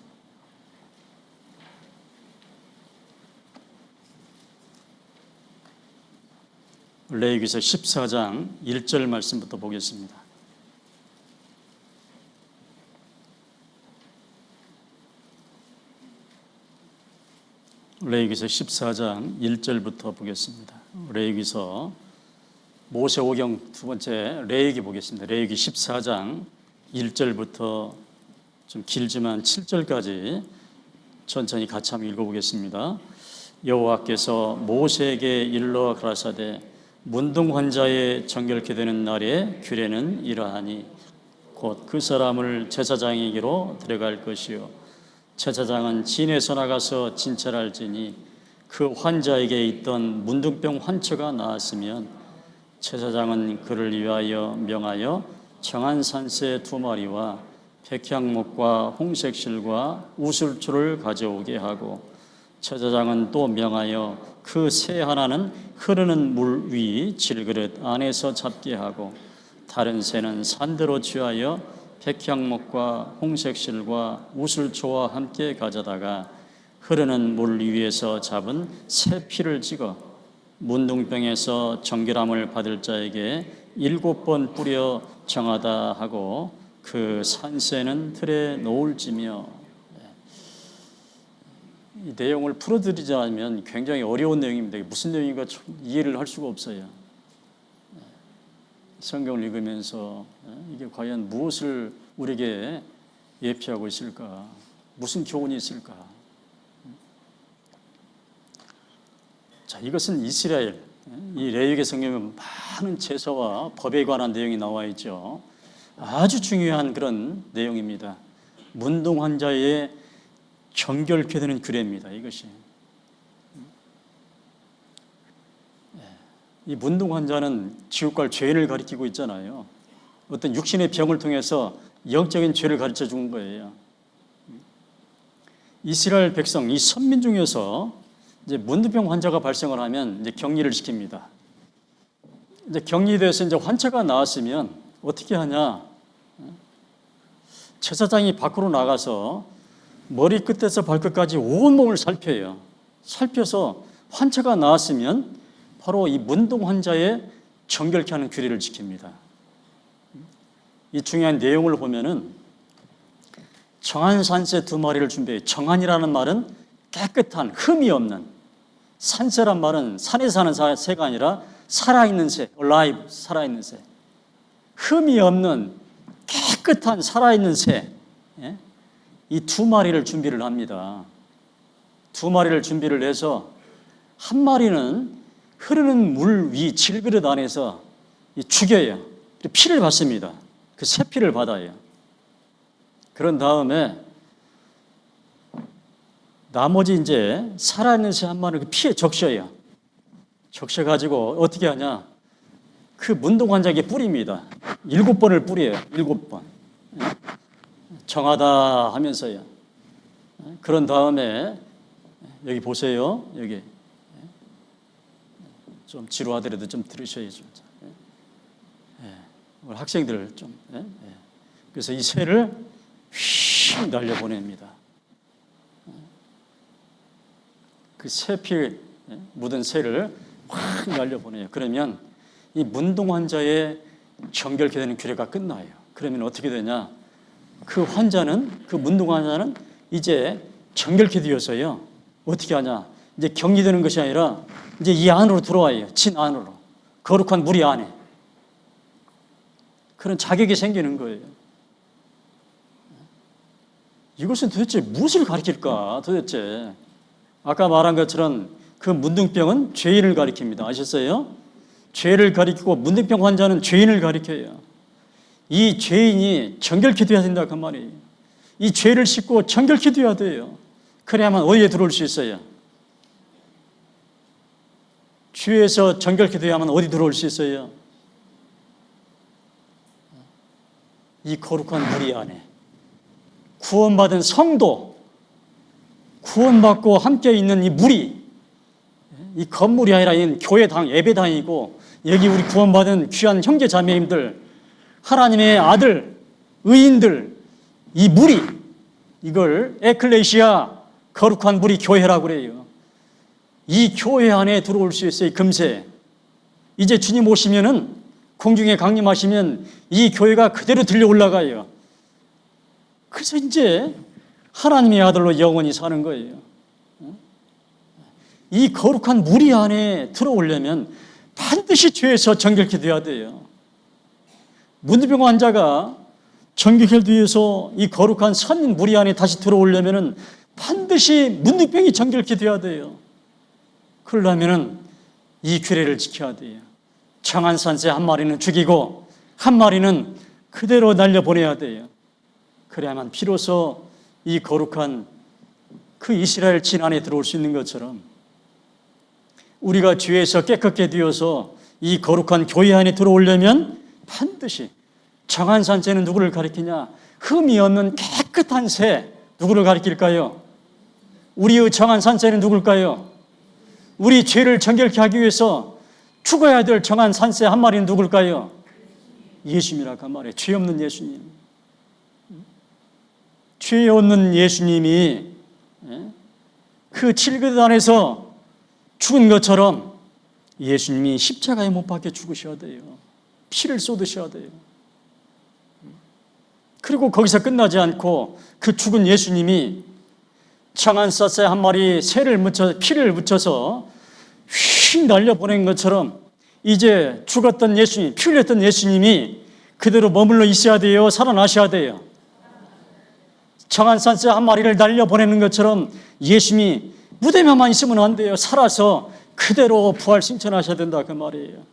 레위기서 14장 1절 말씀부터 보겠습니다. 레위기서 14장 1절부터 보겠습니다. 레위기서, 모세오경 두 번째 레위기 보겠습니다. 레위기 14장 1절부터 좀 길지만 7절까지 천천히 같이 한번 읽어보겠습니다. 여호와께서 모세에게 일러 가라사대 문둥 환자의 정결케 되는 날에 규례는 이러하니 곧 그 사람을 제사장에게로 데려갈 것이요 제사장은 진에서 나가서 진찰할지니 그 환자에게 있던 문둥병 환처가 나았으면 제사장은 그를 위하여 명하여 정한 산새 2마리와 백향목과 홍색실과 우슬초를 가져오게 하고 제사장은 또 명하여 그 새 하나는 흐르는 물 위 질그릇 안에서 잡게 하고 다른 새는 산대로 취하여 백향목과 홍색실과 우슬초와 함께 가져다가 흐르는 물 위에서 잡은 새 피를 찍어 문둥병에서 정결함을 받을 자에게 7번 뿌려 정하다 하고 그 산새는 틀에 놓을지며. 이 내용을 풀어드리자면 굉장히 어려운 내용입니다. 무슨 내용인가 이해를 할 수가 없어요. 성경을 읽으면서 이게 과연 무엇을 우리에게 예피하고 있을까? 무슨 교훈이 있을까? 자, 이것은 이스라엘, 이 레위기 성경에 많은 제사와 법에 관한 내용이 나와 있죠. 아주 중요한 그런 내용입니다. 문둥 환자의 정결케 되는 규례입니다. 이것이. 이 문둥 환자는 지옥갈 죄인을 가리키고 있잖아요. 어떤 육신의 병을 통해서 영적인 죄를 가르쳐 준 거예요. 이스라엘 백성, 이 선민 중에서 이제 문둥병 환자가 발생을 하면 이제 격리를 시킵니다. 이제 격리돼서 이제 환자가 나왔으면 어떻게 하냐? 제사장이 밖으로 나가서 머리끝에서 발끝까지 온몸을 살펴요. 살펴서 환자가 나왔으면 바로 이 문둥 환자의 정결케 하는 규례를 지킵니다. 이 중요한 내용을 보면은 정한 산새 2마리를 준비해요. 정한이라는 말은 깨끗한, 흠이 없는, 산새란 말은 산에 사는 새가 아니라 살아있는 새, alive, 살아있는 새. 흠이 없는 깨끗한 살아있는 새, 이 2마리를 준비를 합니다. 2마리를 준비를 해서 한 마리는 흐르는 물 위 질그릇 안에서 죽여요. 피를 받습니다. 그 새 피를 받아요. 그런 다음에 나머지 이제 살아있는 새 한 마리를 그 피에 적셔요. 적셔가지고 어떻게 하냐? 그 문둥 환자에게 뿌립니다. 7번을 뿌려요. 7번. 정하다 하면서요. 그런 다음에 여기 보세요. 여기 좀 지루하더라도 좀 들으셔야죠. 우리 학생들 좀. 그래서 이 새를 휙 날려보냅니다. 그 새피 묻은 새를 확 날려보내요. 그러면 이 문둥 환자의 정결케 되는 규례가 끝나요. 그러면 어떻게 되냐? 그 환자는, 그 문둥 환자는 이제 정결케 되어서요. 어떻게 하냐? 이제 격리되는 것이 아니라 이제 이 안으로 들어와요. 진 안으로. 거룩한 무리 안에. 그런 자격이 생기는 거예요. 이것은 도대체 무엇을 가리킬까? 도대체. 아까 말한 것처럼 그 문둥병은 죄인을 가리킵니다. 아셨어요? 죄를 가리키고 문둥병 환자는 죄인을 가리켜요. 이 죄인이 정결케 되어야 된다 그 말이에요. 이 죄를 씻고 정결케 되어야 돼요. 그래야만 어디에 들어올 수 있어요? 죄에서 정결케 되어야만 어디 들어올 수 있어요? 이 거룩한 무리 안에 구원받은 성도, 구원받고 함께 있는 이 무리, 이 건물이 아니라 이 교회당, 예배당이고 여기 우리 구원받은 귀한 형제 자매님들, 하나님의 아들, 의인들, 이 무리, 이걸 에클레시아, 거룩한 무리 교회라고 그래요. 이 교회 안에 들어올 수 있어요. 금세. 이제 주님 오시면은 공중에 강림하시면 이 교회가 그대로 들려 올라가요. 그래서 이제 하나님의 아들로 영원히 사는 거예요. 이 거룩한 무리 안에 들어오려면 반드시 죄에서 정결케 되어야 돼요. 문둥병 환자가 정결케 되어서 이 거룩한 선 무리 안에 다시 들어오려면 반드시 문둥병이 정결케 되어야 돼요. 그러려면 이 규례를 지켜야 돼요. 정한 산새 한 마리는 죽이고 한 마리는 그대로 날려보내야 돼요. 그래야만 비로소 이 거룩한 그 이스라엘 진 안에 들어올 수 있는 것처럼 우리가 죄에서 깨끗게 되어서 이 거룩한 교회 안에 들어오려면 반드시 정한 산새는 누구를 가리키냐? 흠이 없는 깨끗한 새, 누구를 가리킬까요? 우리의 정한 산새는 누굴까요? 우리 죄를 정결케 하기 위해서 죽어야 될 정한 산새 한 마리는 누굴까요? 예수님이라고 한 말이에요. 죄 없는 예수님. 죄 없는 예수님이 그 질그릇 안에서 죽은 것처럼 예수님이 십자가에 못 박혀 죽으셔야 돼요. 피를 쏟으셔야 돼요. 그리고 거기서 끝나지 않고 그 죽은 예수님이 청한사세 한 마리 피를 묻혀서 휙 날려보낸 것처럼 이제 죽었던 예수님, 피 흘렸던 예수님이 그대로 머물러 있어야 돼요? 살아나셔야 돼요? 청한사세 한 마리를 날려보내는 것처럼 예수님이 무덤에만 있으면 안 돼요. 살아서 그대로 부활 승천하셔야 된다 그 말이에요.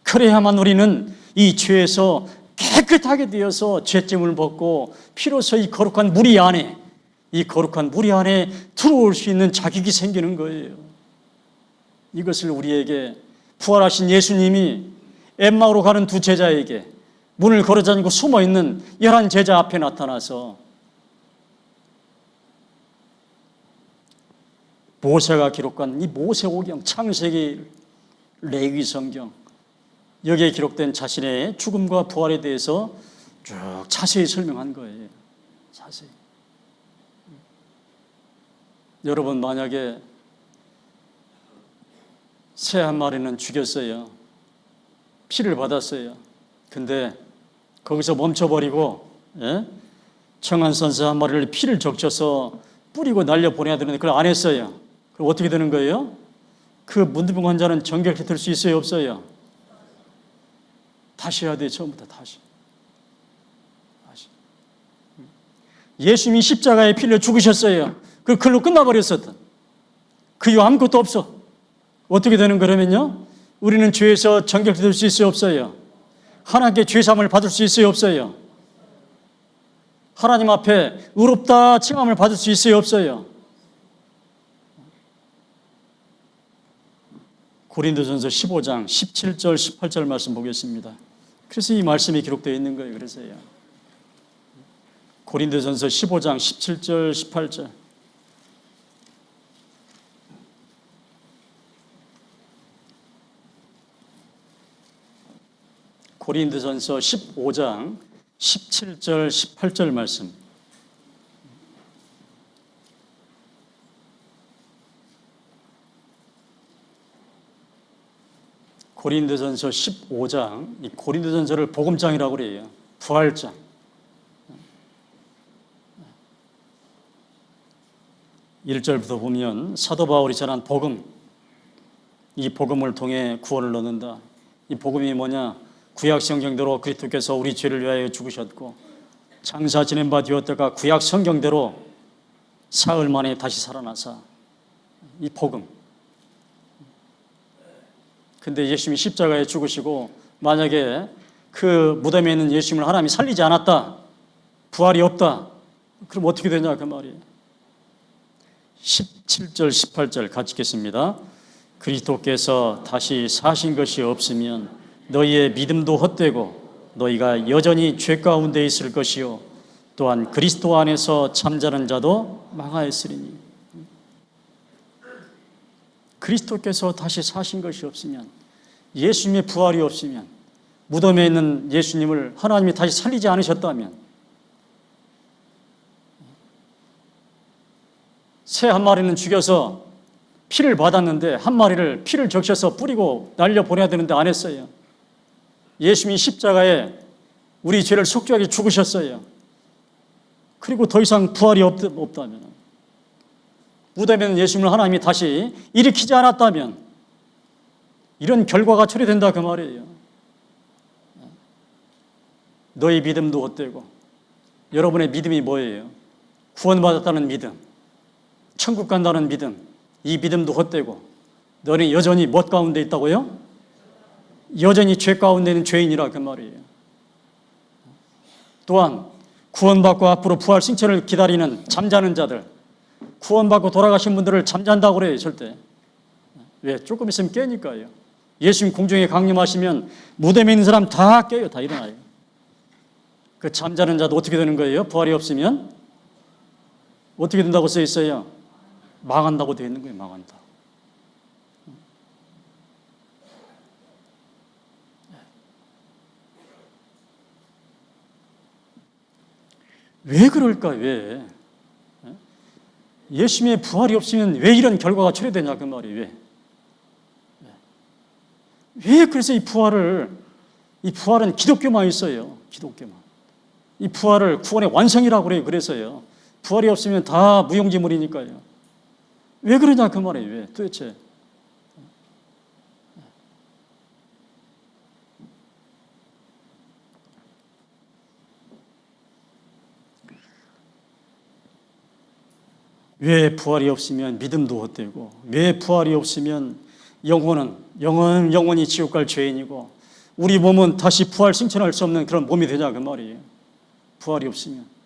그래야만 우리는 이 죄에서 깨끗하게 되어서 죄짐을 벗고 피로서 이 거룩한 무리 안에 들어올 수 있는 자격이 생기는 거예요. 이것을 우리에게 부활하신 예수님이 엠마오로 가는 두 제자에게 문을 걸어 잠그고 숨어있는 11 제자 앞에 나타나서 모세가 기록한 이 모세오경, 창세기, 레위 성경 여기에 기록된 자신의 죽음과 부활에 대해서 쭉 자세히 설명한 거예요. 자세히. 여러분, 만약에 새 한 마리는 죽였어요. 피를 받았어요. 근데 거기서 멈춰버리고 청한선새 한 마리를 피를 적셔서 뿌리고 날려보내야 되는데 그걸 안 했어요. 그럼 어떻게 되는 거예요? 그 문둥병 환자는 정결케 될 수 있어요? 없어요? 다시 해야 돼요. 처음부터 다시. 예수님이 십자가에 피를 죽으셨어요. 그 글로 끝나버렸었던. 그 이후 아무것도 없어. 어떻게 되는 거냐면요, 우리는 죄에서 정결케 될 수 있어요? 없어요? 하나님께 죄사함을 받을 수 있어요? 없어요? 하나님 앞에 의롭다 칭함을 받을 수 있어요? 없어요? 고린도전서 15장 17절 18절 말씀 보겠습니다. 그래서 이 말씀이 기록되어 있는 거예요. 그래서요. 고린도전서 15장 17절 18절. 고린도전서 15장 17절 18절 말씀. 고린도전서 15장, 이 고린도전서를 복음장이라고 그래요. 부활장. 1절부터 보면 사도 바울이 전한 복음, 이 복음을 통해 구원을 얻는다. 이 복음이 뭐냐? 구약 성경대로 그리스도께서 우리 죄를 위하여 죽으셨고 장사 지낸 바 되었다가 구약 성경대로 사흘 만에 다시 살아나사, 이 복음. 근데 예수님이 십자가에 죽으시고 만약에 그 무덤에 있는 예수님을 하나님이 살리지 않았다, 부활이 없다, 그럼 어떻게 되냐 그 말이에요. 17절 18절 같이 읽겠습니다. 그리스도께서 다시 사신 것이 없으면 너희의 믿음도 헛되고 너희가 여전히 죄 가운데 있을 것이요 또한 그리스도 안에서 잠자는 자도 망하였으리니. 그리스도께서 다시 사신 것이 없으면, 예수님의 부활이 없으면, 무덤에 있는 예수님을 하나님이 다시 살리지 않으셨다면, 새 한 마리는 죽여서 피를 받았는데 한 마리를 피를 적셔서 뿌리고 날려보내야 되는데 안 했어요. 예수님이 십자가에 우리 죄를 속죄하게 죽으셨어요. 그리고 더 이상 부활이 없다면, 무덤에 있는 예수님을 하나님이 다시 일으키지 않았다면 이런 결과가 처리된다 그 말이에요. 너희 믿음도 헛되고, 여러분의 믿음이 뭐예요? 구원받았다는 믿음, 천국 간다는 믿음, 이 믿음도 헛되고 너는 여전히 못 가운데 있다고요? 여전히 죄 가운데 있는 죄인이라 그 말이에요. 또한 구원받고 앞으로 부활 승천을 기다리는 잠자는 자들, 구원받고 돌아가신 분들을 잠잔다고 그래요. 절대. 왜? 조금 있으면 깨니까요. 예수님 공중에 강림하시면 무덤에 있는 사람 다 깨요. 다 일어나요. 그 잠자는 자도 어떻게 되는 거예요? 부활이 없으면 어떻게 된다고 써 있어요? 망한다고 되어 있는 거예요. 망한다. 왜 그럴까? 왜? 예수님의 부활이 없으면 왜 이런 결과가 처리되냐 그 말이에요. 왜 그래서 이 부활은 기독교만 있어요. 기독교만. 이 부활을 구원의 완성이라고 그래요. 그래서요. 부활이 없으면 다 무용지물이니까요. 왜 그러냐 그 말이에요. 왜 도대체? 왜 부활이 없으면 믿음도 헛되고, 왜 부활이 없으면 영원히 지옥 갈 죄인이고, 우리 몸은 다시 부활 승천할 수 없는 그런 몸이 되냐 그 말이에요. 부활이 없으면.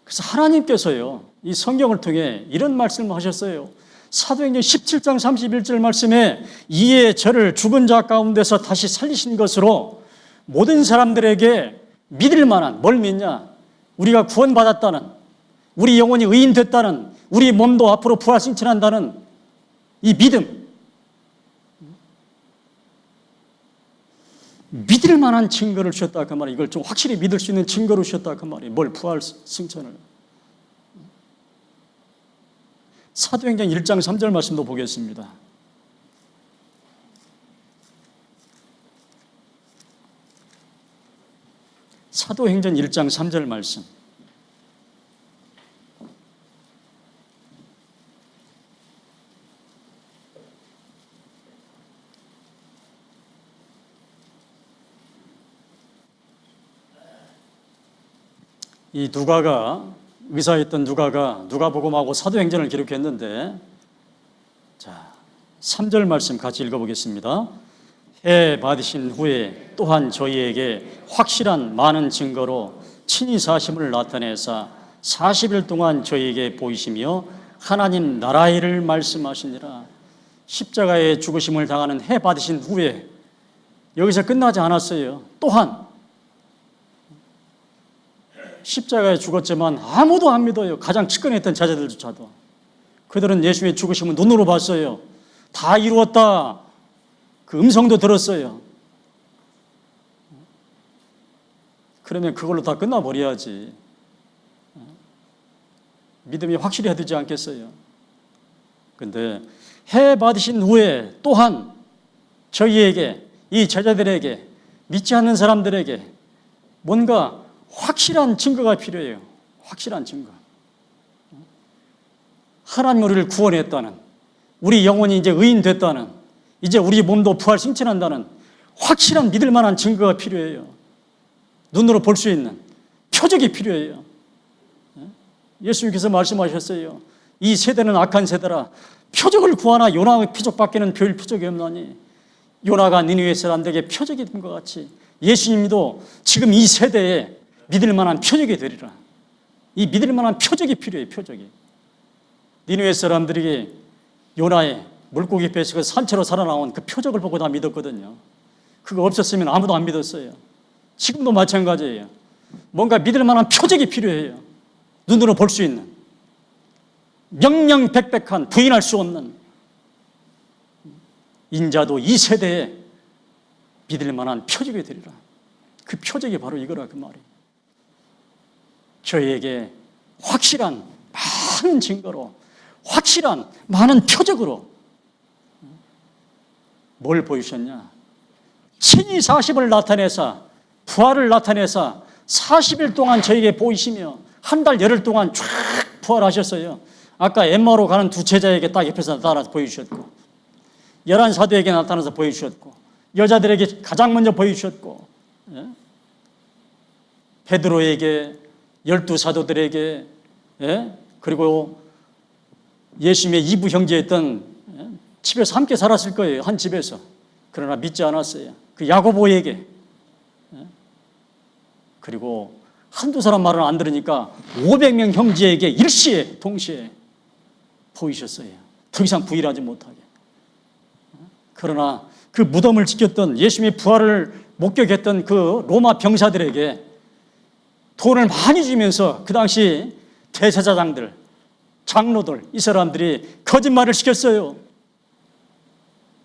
그래서 하나님께서요, 이 성경을 통해 이런 말씀을 하셨어요. 사도행전 17장 31절 말씀에 이에 저를 죽은 자 가운데서 다시 살리신 것으로 모든 사람들에게 믿을 만한, 뭘 믿냐? 우리가 구원받았다는, 우리 영혼이 의인됐다는, 우리 몸도 앞으로 부활승천한다는 이 믿음, 믿을 만한 증거를 주셨다 그 말이에요. 이걸 좀 확실히 믿을 수 있는 증거를 주셨다 그 말이에요. 뭘 부활승천을. 사도행전 1장 3절 말씀도 보겠습니다. 사도행전 1장 3절 말씀. 이 누가가, 의사였던 누가가 누가복음하고 사도행전을 기록했는데, 자, 3절 말씀 같이 읽어보겠습니다. 해 받으신 후에 또한 저희에게 확실한 많은 증거로 친히 사심을 나타내사 40일 동안 저희에게 보이시며 하나님 나라의 일을 말씀하시니라. 십자가의 죽으심을 당하는 해 받으신 후에, 여기서 끝나지 않았어요. 또한 십자가에 죽었지만 아무도 안 믿어요. 가장 측근했던 제자들조차도. 그들은 예수님의 죽으심을 눈으로 봤어요. 다 이루었다, 그 음성도 들었어요. 그러면 그걸로 다 끝나버려야지. 믿음이 확실해야 되지 않겠어요? 근데 해 받으신 후에 또한 저희에게, 이 제자들에게, 믿지 않는 사람들에게 뭔가 확실한 증거가 필요해요. 확실한 증거. 하나님 우리를 구원했다는, 우리 영혼이 이제 의인됐다는, 이제 우리 몸도 부활 승천한다는 확실한 믿을 만한 증거가 필요해요. 눈으로 볼 수 있는 표적이 필요해요. 예수님께서 말씀하셨어요. 이 세대는 악한 세대라. 표적을 구하나 요나의 표적밖에는 별 표적이 없나니, 요나가 니느웨 사람들에게 표적이 된 것 같이 예수님도 지금 이 세대에 믿을 만한 표적이 되리라. 이 믿을 만한 표적이 필요해요. 표적이. 니느웨 사람들에게 요나의 물고기 뱃에서 산채로 살아나온 그 표적을 보고 다 믿었거든요. 그거 없었으면 아무도 안 믿었어요. 지금도 마찬가지예요. 뭔가 믿을 만한 표적이 필요해요. 눈으로 볼 수 있는, 명명백백한, 부인할 수 없는, 인자도 이 세대에 믿을 만한 표적이 되리라. 그 표적이 바로 이거라 그 말이에요. 저희에게 확실한 많은 증거로, 확실한 많은 표적으로 뭘 보이셨냐? 친히 40을 나타내사, 부활을 나타내사 40일 동안 저에게 보이시며 한 달 열흘 동안 쫙 부활하셨어요. 아까 엠마오로 가는 두 제자에게 딱 옆에서 나타나서 보여주셨고, 11 사도에게 나타나서 보여주셨고, 여자들에게 가장 먼저 보여주셨고, 베드로에게, 12 사도들에게, 그리고 예수님의 이부 형제였던, 집에서 함께 살았을 거예요. 한 집에서. 그러나 믿지 않았어요. 그 야고보에게, 그리고 한두 사람 말은 안 들으니까 500명 형제에게 일시에 동시에 보이셨어요. 더 이상 부인하지 못하게. 그러나 그 무덤을 지켰던, 예수님의 부활을 목격했던 그 로마 병사들에게 돈을 많이 주면서 그 당시 대제사장들, 장로들, 이 사람들이 거짓말을 시켰어요.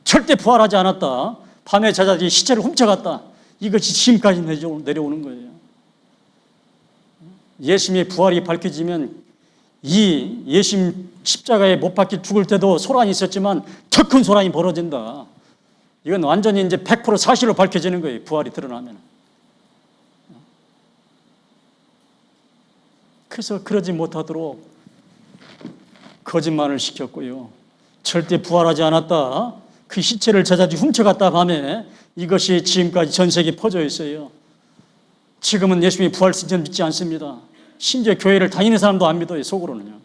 절대 부활하지 않았다. 밤에 제자들이 시체를 훔쳐갔다. 이것이 지금까지 내려오는 거예요. 예수님의 부활이 밝혀지면 이 예수님 십자가에 못 박혀 죽을 때도 소란이 있었지만 더 큰 소란이 벌어진다. 이건 완전히 이제 100% 사실로 밝혀지는 거예요. 부활이 드러나면. 그래서 그러지 못하도록 거짓말을 시켰고요. 절대 부활하지 않았다. 그 시체를 저자지 훔쳐갔다 밤에 이것이 지금까지 전 세계에 퍼져 있어요. 지금은 예수님이 부활신전 믿지 않습니다. 심지어 교회를 다니는 사람도 안 믿어요. 속으로는요.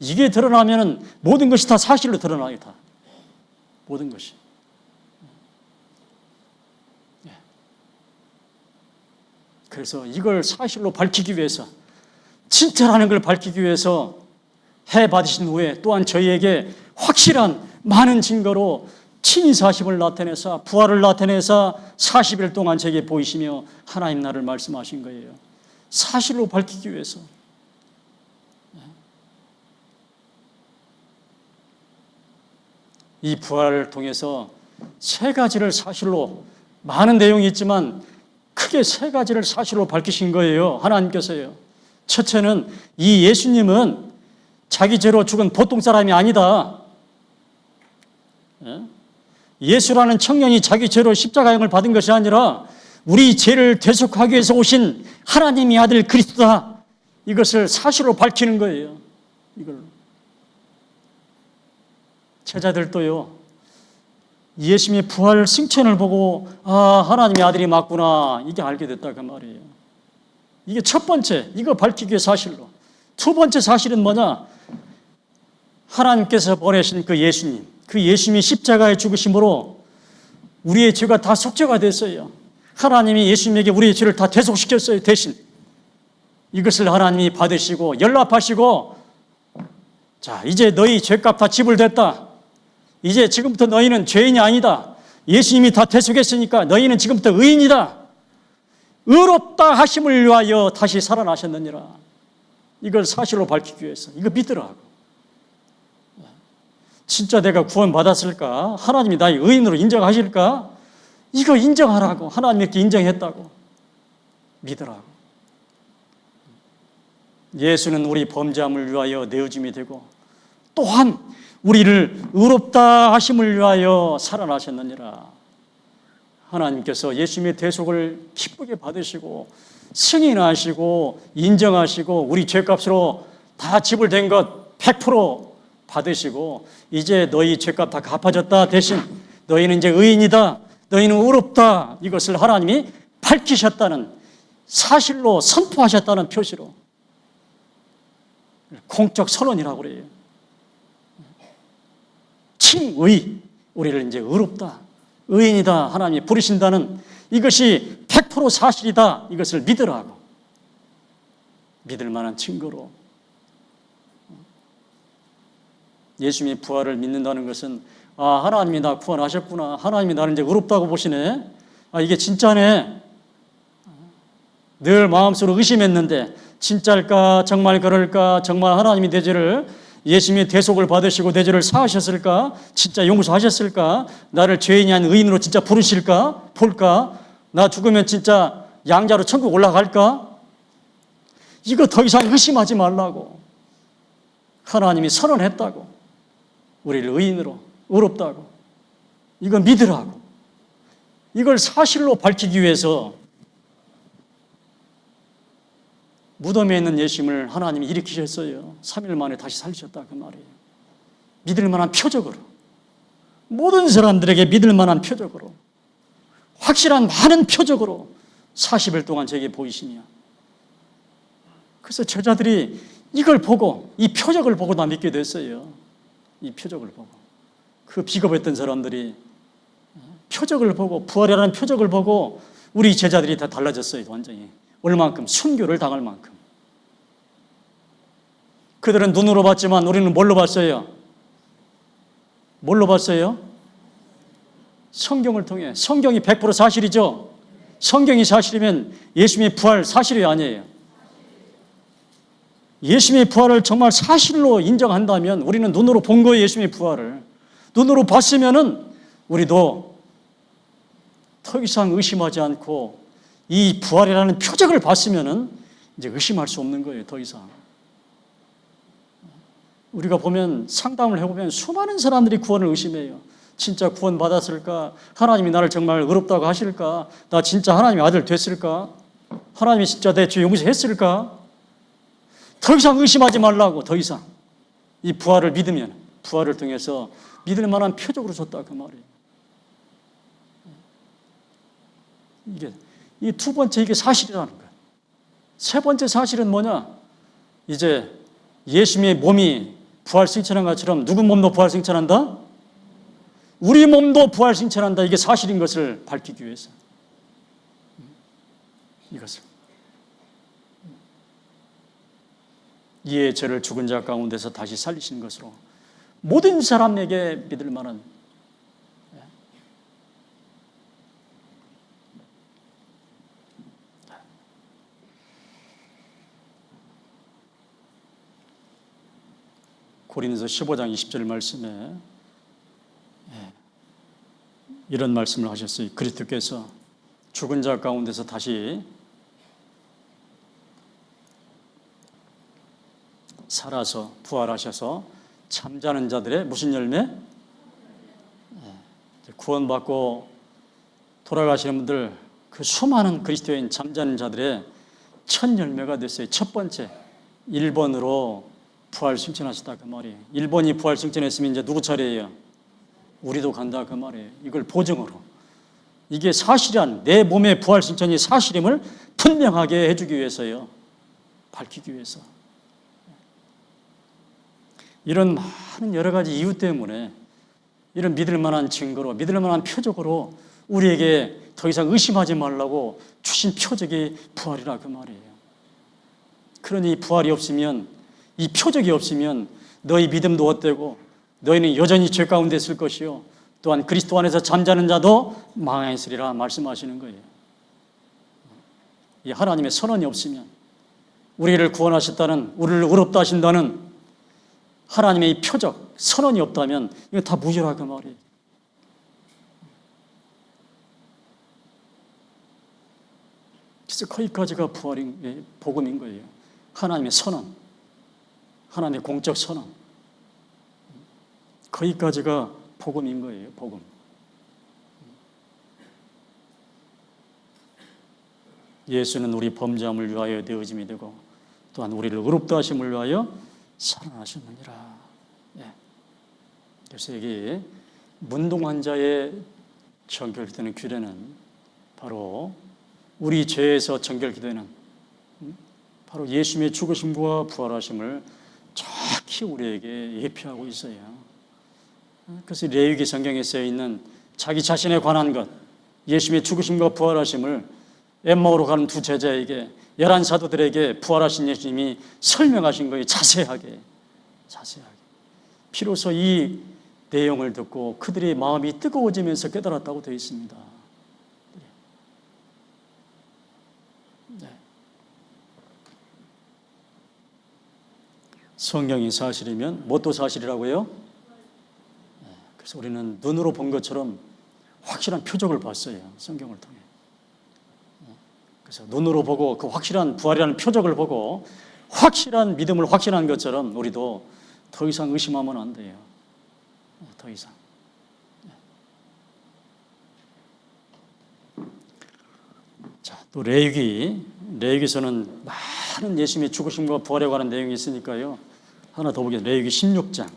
이게 드러나면 모든 것이 다 사실로 드러나요. 다. 모든 것이. 그래서 이걸 사실로 밝히기 위해서, 진짜라는 걸 밝히기 위해서 해 받으신 후에 또한 저희에게 확실한 많은 증거로 친히 사심을 나타내사 부활을 나타내사 40일 동안 제게 보이시며 하나님 나를 말씀하신 거예요. 사실로 밝히기 위해서. 이 부활을 통해서 세 가지를 사실로, 많은 내용이 있지만 크게 세 가지를 사실로 밝히신 거예요. 하나님께서요. 첫째는 이 예수님은 자기 죄로 죽은 보통 사람이 아니다. 예수라는 청년이 자기 죄로 십자가형을 받은 것이 아니라 우리 죄를 대속하기 위해서 오신 하나님의 아들 그리스도다. 이것을 사실로 밝히는 거예요. 이걸. 제자들도요. 예수님의 부활 승천을 보고 하나님의 아들이 맞구나 이게 알게 됐다 그 말이에요. 이게 첫 번째, 이거 밝히기 위해 사실로. 두 번째 사실은 뭐냐? 하나님께서 보내신 그 예수님, 그 예수님이 십자가에 죽으심으로 우리의 죄가 다 속죄가 됐어요. 하나님이 예수님에게 우리의 죄를 다 대속시켰어요. 대신 이것을 하나님이 받으시고 연락하시고, 자 이제 너희 죄값 다 지불됐다. 이제 지금부터 너희는 죄인이 아니다. 예수님이 다 대속했으니까 너희는 지금부터 의인이다. 의롭다 하심을 위하여 다시 살아나셨느니라. 이걸 사실로 밝히기 위해서. 이거 믿으라고. 진짜 내가 구원받았을까? 하나님이 나의 의인으로 인정하실까? 이거 인정하라고. 하나님이 이렇게 인정했다고. 믿으라고. 예수는 우리 범죄함을 위하여 내어짐이 되고 또한 우리를 의롭다 하심을 위하여 살아나셨느니라. 하나님께서 예수님의 대속을 기쁘게 받으시고 승인하시고 인정하시고 우리 죄값으로 다 지불된 것 100% 받으시고 이제 너희 죄값 다 갚아졌다. 대신 너희는 이제 의인이다. 너희는 의롭다. 이것을 하나님이 밝히셨다는 사실로 선포하셨다는 표시로 공적 선언이라고 그래요. 칭의, 우리를 이제 의롭다, 의인이다 하나님이 부르신다는 이것이 100% 사실이다. 이것을 믿으라고. 믿을 만한 증거로. 예수님의 부활을 믿는다는 것은 하나님이 나 구원하셨구나. 하나님이 나를 이제 의롭다고 보시네. 이게 진짜네. 늘 마음속으로 의심했는데 진짜일까? 정말 그럴까? 정말 하나님이 내 죄를 예수님이 대속을 받으시고 내 죄를 사하셨을까? 진짜 용서하셨을까? 나를 죄인이 아닌 의인으로 진짜 부르실까? 볼까? 나 죽으면 진짜 양자로 천국 올라갈까? 이거 더 이상 의심하지 말라고. 하나님이 선언했다고. 우리를 의인으로, 의롭다고. 이거 믿으라고. 이걸 사실로 밝히기 위해서 무덤에 있는 예수님을 하나님이 일으키셨어요. 3일 만에 다시 살리셨다 그 말이에요. 믿을 만한 표적으로, 모든 사람들에게 믿을 만한 표적으로, 확실한 많은 표적으로 40일 동안 제게 보이시며, 그래서 제자들이 이걸 보고 이 표적을 보고 다 믿게 됐어요. 이 표적을 보고. 그 비겁했던 사람들이 표적을 보고, 부활이라는 표적을 보고 우리 제자들이 다 달라졌어요. 완전히. 얼만큼? 순교를 당할 만큼. 그들은 눈으로 봤지만 우리는 뭘로 봤어요? 뭘로 봤어요? 성경을 통해. 성경이 100% 사실이죠? 성경이 사실이면 예수님의 부활 사실이 아니에요. 예수님의 부활을 정말 사실로 인정한다면 우리는 눈으로 본 거예요. 예수님의 부활을. 눈으로 봤으면은 우리도 더 이상 의심하지 않고 이 부활이라는 표적을 봤으면은 이제 의심할 수 없는 거예요. 더 이상. 우리가 보면 상담을 해보면 수많은 사람들이 구원을 의심해요. 진짜 구원 받았을까? 하나님이 나를 정말 의롭다고 하실까? 나 진짜 하나님의 아들 됐을까? 하나님이 진짜 내 죄 용서했을까? 더 이상 의심하지 말라고. 더 이상 이 부활을 믿으면 부활을 통해서 믿을 만한 표적으로 줬다 그 말이에요. 이게 이 두 번째 이게 사실이라는 거예요. 세 번째 사실은 뭐냐? 이제 예수님의 몸이 부활 승천한 것처럼 누구 몸도 부활 승천한다? 우리 몸도 부활 승천한다. 이게 사실인 것을 밝히기 위해서 이것을 이에 저를 죽은 자 가운데서 다시 살리신 것으로 모든 사람에게 믿을 만한 고린도서 15장 20절 말씀에 이런 말씀을 하셨어요. 그리스도께서 죽은 자 가운데서 다시 살아서 부활하셔서 잠자는 자들의 무슨 열매? 구원받고 돌아가시는 분들 그 수많은 그리스도인 잠자는 자들의 첫 열매가 됐어요. 첫 번째 1번으로 부활 승천하셨다 그 말이에요. 1번이 부활 승천했으면 이제 누구 차례예요? 우리도 간다 그 말이에요. 이걸 보증으로 이게 사실이란 내 몸의 부활 승천이 사실임을 분명하게 해주기 위해서요. 밝히기 위해서. 이런 많은 여러 가지 이유 때문에 이런 믿을 만한 증거로 믿을 만한 표적으로 우리에게 더 이상 의심하지 말라고 주신 표적이 부활이라 그 말이에요. 그러니 부활이 없으면 이 표적이 없으면 너희 믿음도 헛되고 너희는 여전히 죄 가운데 있을 것이요 또한 그리스도 안에서 잠자는 자도 망하였으리라 말씀하시는 거예요. 이 하나님의 선언이 없으면 우리를 구원하셨다는 우리를 의롭다 하신다는 하나님의 이 표적 선언이 없다면 이거 다 무효라 그 말이에요. 그래서 거기까지가 부활인 복음인 거예요. 하나님의 선언, 하나님의 공적 선언, 거기까지가 복음인 거예요. 복음. 예수는 우리 범죄함을 위하여 되어짐이 되고 또한 우리를 의롭다 하심을 위하여 살아나셨느니라. 그래서 여기 문둥환자의 정결되는 규례는 바로 우리 죄에서 정결되는 바로 예수님의 죽으심과 부활하심을 정확히 우리에게 예표하고 있어요. 그래서 레위기 성경에 쓰여 있는 자기 자신에 관한 것, 예수님의 죽으심과 부활하심을 엠마오로 가는 두 제자에게 11사도들에게 부활하신 예수님이 설명하신 거예요. 자세하게. 비로소 이 내용을 듣고 그들의 마음이 뜨거워지면서 깨달았다고 되어 있습니다. 성경이 사실이면 뭣도 사실이라고요? 그래서 우리는 눈으로 본 것처럼 확실한 표적을 봤어요. 성경을 통해. 그래서 눈으로 보고 그 확실한 부활이라는 표적을 보고 확실한 믿음을 확신한 것처럼 우리도 더 이상 의심하면 안 돼요. 더 이상. 자, 또 레위기서는 많은 예수님의 죽으심과 부활에 관한 내용이 있으니까요. 하나 더 보겠습니다. 레위기 16장.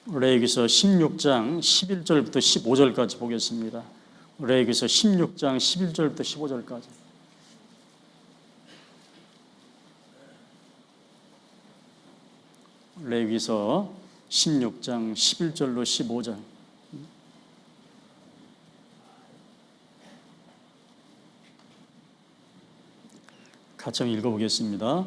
레위기서 16장 11절부터 15절까지 보겠습니다. 레위기서 16장 11절부터 15절까지. 레위기서 16장 11절로 15절. 같이 한번 읽어보겠습니다.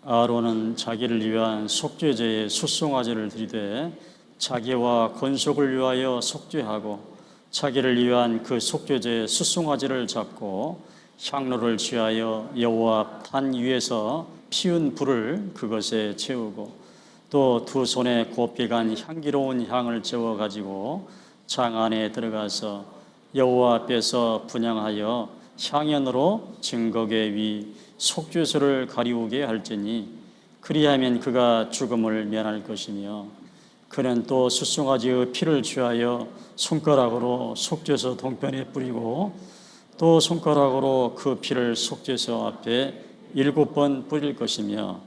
아론은 자기를 위한 속죄제에 숫송아지를 드리되 자기와 건속을 위하여 속죄하고 자기를 위한 그 속죄제의 숫송아지를 잡고 향로를 취하여 여호와 앞 단 위에서 피운 불을 그것에 채우고 또 두 손에 곱게 간 향기로운 향을 채워 가지고 장 안에 들어가서 여호와 앞에서 분향하여 향연으로 증거계 위 속죄소를 가리우게 할지니 그리하면 그가 죽음을 면할 것이며 그는 또 숫송아지의 피를 취하여 손가락으로 속죄소 동편에 뿌리고 또 손가락으로 그 피를 속죄소 앞에 7번 뿌릴 것이며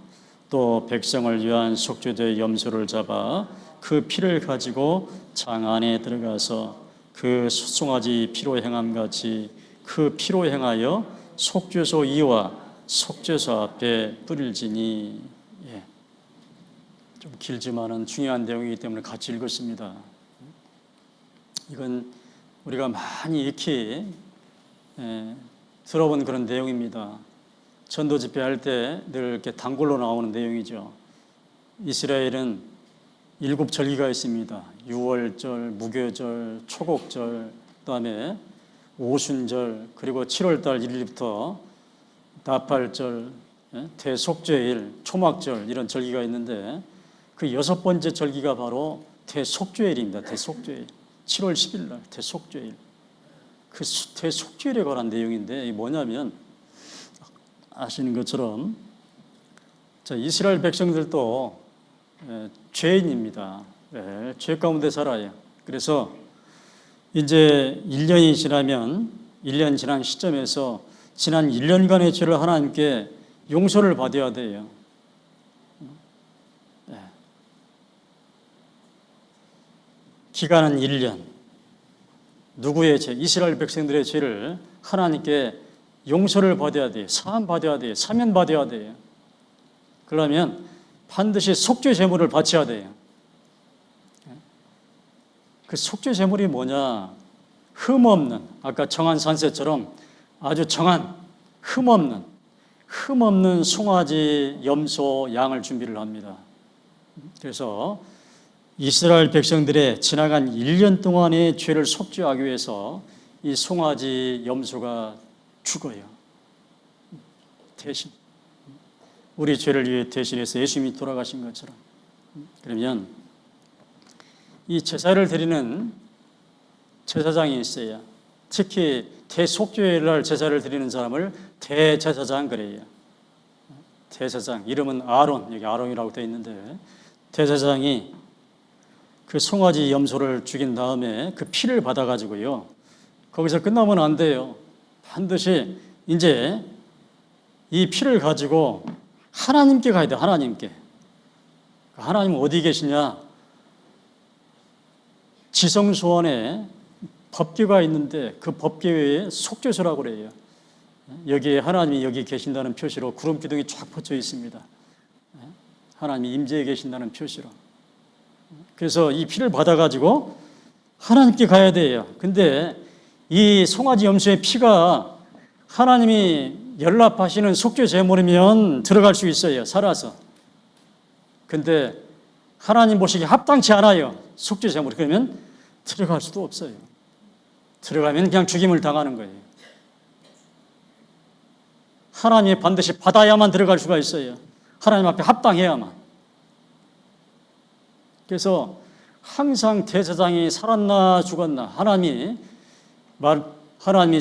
또 백성을 위한 속죄제 염소를 잡아 그 피를 가지고 장 안에 들어가서 그 숫송아지 피로 행함같이 그 피로 행하여 속죄소 이와 속죄소 앞에 뿌릴지니. 좀 길지만은 중요한 내용이기 때문에 같이 읽었습니다. 이건 우리가 많이 익히 들어본 그런 내용입니다. 전도 집회할 때 늘 이렇게 단골로 나오는 내용이죠. 이스라엘은 7절기가 있습니다. 유월절, 무교절, 초곡절, 그다음에 오순절, 그리고 7월달 1일부터 나팔절, 대속죄일, 초막절 이런 절기가 있는데 그 6번째 절기가 바로 대속죄일입니다. 대속죄일. 7월 10일 날 대속죄일. 그 대속죄일에 관한 내용인데 이게 뭐냐면 아시는 것처럼 이스라엘 백성들도 죄인입니다. 죄 가운데 살아요. 그래서 이제 1년이 지나면 1년 지난 시점에서 지난 1년간의 죄를 하나님께 용서를 받아야 돼요. 기간은 1년. 누구의 죄? 이스라엘 백성들의 죄를 하나님께 용서를 받아야 돼요. 사함 받아야 돼요. 사면 받아야 돼요. 그러면 반드시 속죄 제물을 바쳐야 돼요. 그 속죄 제물이 뭐냐? 흠없는, 아까 정한 산세처럼 아주 정한 흠없는 송아지, 염소, 양을 준비를 합니다. 그래서 이스라엘 백성들의 지나간 1년 동안의 죄를 속죄하기 위해서 이 송아지, 염소가 죽어요. 대신 우리 죄를 위해 대신해서 예수님이 돌아가신 것처럼. 그러면 이 제사를 드리는 제사장이 있어요. 특히 대속죄일날 제사를 드리는 사람을 대제사장 그래요. 대제사장, 이름은 아론, 여기 아론이라고 되어 있는데 대제사장이 그 송아지 염소를 죽인 다음에 그 피를 받아가지고요. 거기서 끝나면 안 돼요. 반드시 이제 이 피를 가지고 하나님께 가야 돼요. 하나님께. 하나님 어디 계시냐? 지성소원에 법궤가 있는데 그 법궤에 속죄소라고 그래요. 여기에 하나님이 여기 계신다는 표시로 구름 기둥이 쫙 뻗쳐 있습니다. 하나님이 임재해 계신다는 표시로. 그래서 이 피를 받아가지고 하나님께 가야 돼요. 근데 이 송아지 염소의 피가 하나님이 연락하시는 속죄 제물이면 들어갈 수 있어요. 살아서. 근데 하나님 보시기에 합당치 않아요. 속죄 제물. 그러면 들어갈 수도 없어요. 들어가면 그냥 죽임을 당하는 거예요. 하나님이 반드시 받아야만 들어갈 수가 있어요. 하나님 앞에 합당해야만. 그래서 항상 대제사장이 살았나 죽었나 하나님이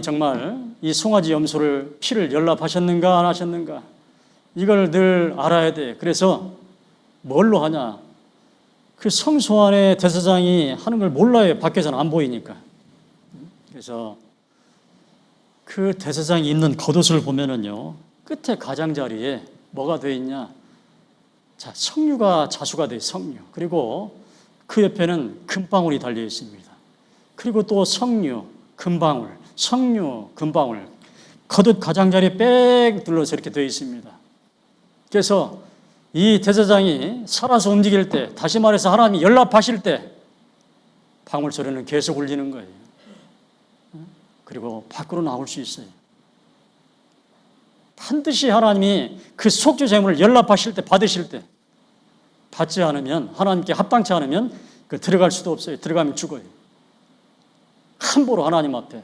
정말 이 송아지 염소를 피를 연락하셨는가 안 하셨는가 이걸 늘 알아야 돼. 그래서 뭘로 하냐? 그 성소 안에 대제사장이 하는 걸 몰라요. 밖에서는 안 보이니까. 그래서 그 대제사장이 입는 겉옷을 보면은요, 끝에 가장자리에 뭐가 되어 있냐? 자, 석류가 자수가 돼, 석류. 그리고 그 옆에는 금방울이 달려 있습니다. 그리고 또 석류, 금방울, 석류, 금방울. 겉옷 가장자리에 빽 둘러서 이렇게 되어 있습니다. 그래서 이 대제사장이 살아서 움직일 때, 다시 말해서 하나님이 연락하실 때 방울 소리는 계속 울리는 거예요. 그리고 밖으로 나올 수 있어요. 반드시 하나님이 그 속죄 제물을 연락하실 때, 받으실 때, 받지 않으면, 하나님께 합당치 않으면 그 들어갈 수도 없어요. 들어가면 죽어요. 함부로 하나님 앞에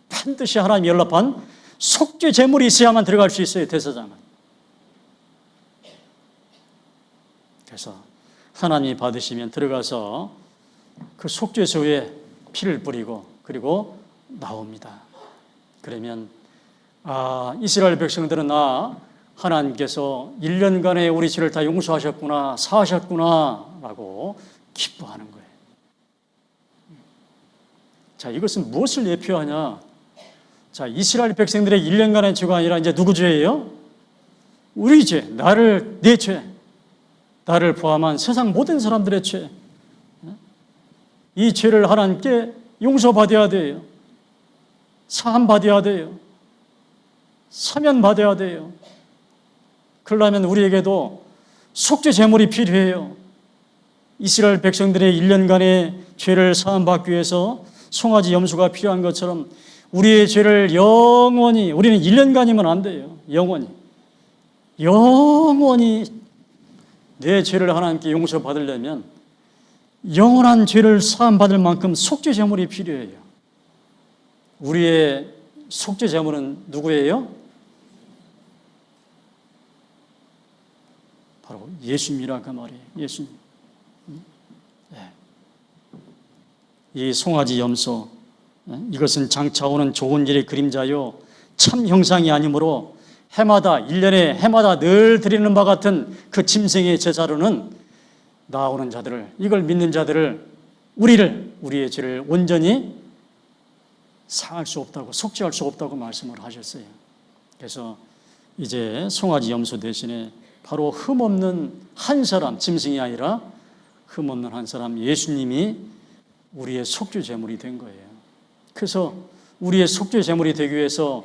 반드시 하나님이 연락한 속죄 제물이 있어야만 들어갈 수 있어요. 대제사장은. 그래서 하나님이 받으시면 들어가서 그 속죄소에 피를 뿌리고 그리고 나옵니다. 그러면 이스라엘 백성들은 하나님께서 1년간의 우리 죄를 다 용서하셨구나, 사하셨구나 라고 기뻐하는 거예요. 자, 이것은 무엇을 예표하냐? 자, 이스라엘 백성들의 1년간의 죄가 아니라 이제 누구 죄예요? 우리 죄, 내 죄, 나를 포함한 세상 모든 사람들의 죄. 이 죄를 하나님께 용서받아야 돼요. 사함받아야 돼요. 사면받아야 돼요. 그러려면 우리에게도 속죄 제물이 필요해요. 이스라엘 백성들의 1년간의 죄를 사함받기 위해서 송아지 염소가 필요한 것처럼 우리의 죄를 영원히, 우리는 1년간이면 안 돼요. 영원히 내 죄를 하나님께 용서받으려면 영원한 죄를 사함받을 만큼 속죄 제물이 필요해요. 우리의 속죄 제물은 누구예요? 바로 예수님이라 그 말이에요. 예수님. 이 송아지 염소, 이것은 장차 오는 좋은 일의 그림자요 참 형상이 아니므로 1년에 해마다 늘 드리는 바 같은 그 짐승의 제사로는 나오는 자들을, 이걸 믿는 자들을, 우리의 죄를 온전히 상할 수 없다고, 속죄할 수 없다고 말씀을 하셨어요. 그래서 이제 송아지 염소 대신에 바로 흠없는 한 사람, 짐승이 아니라 흠없는 한 사람, 예수님이 우리의 속죄 제물이 된 거예요. 그래서 우리의 속죄 제물이 되기 위해서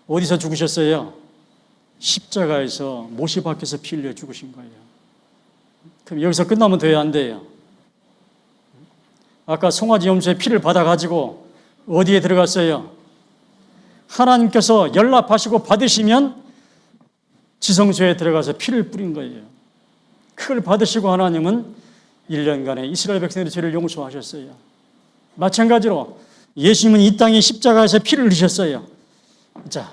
어디서 죽으셨어요? 십자가에서 못이 박혀서 피 흘려 죽으신 거예요. 그럼 여기서 끝나면 돼요, 안 돼요? 아까 송아지 염소의 피를 받아가지고 어디에 들어갔어요? 하나님께서 연락하시고 받으시면 지성소에 들어가서 피를 뿌린 거예요. 그걸 받으시고 하나님은 1년간의 이스라엘 백성들의 죄를 용서하셨어요. 마찬가지로 예수님은 이 땅에 십자가에서 피를 흘리셨어요. 자,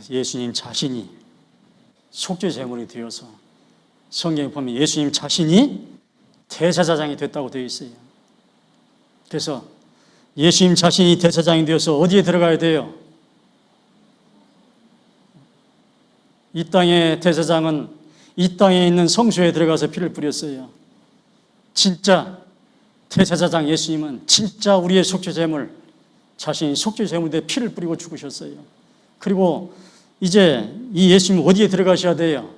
예수님 자신이 속죄 제물이 되어서 성경에 보면 예수님 자신이 대제사장이 됐다고 되어 있어요. 그래서 예수님 자신이 대제사장이 되어서 어디에 들어가야 돼요? 이 땅의 대제사장은 이 땅에 있는 성소에 들어가서 피를 뿌렸어요. 진짜 대제사장 예수님은 진짜 우리의 속죄 제물, 자신이 속죄 제물에 대해 피를 뿌리고 죽으셨어요. 그리고 이제 이 예수님 어디에 들어가셔야 돼요?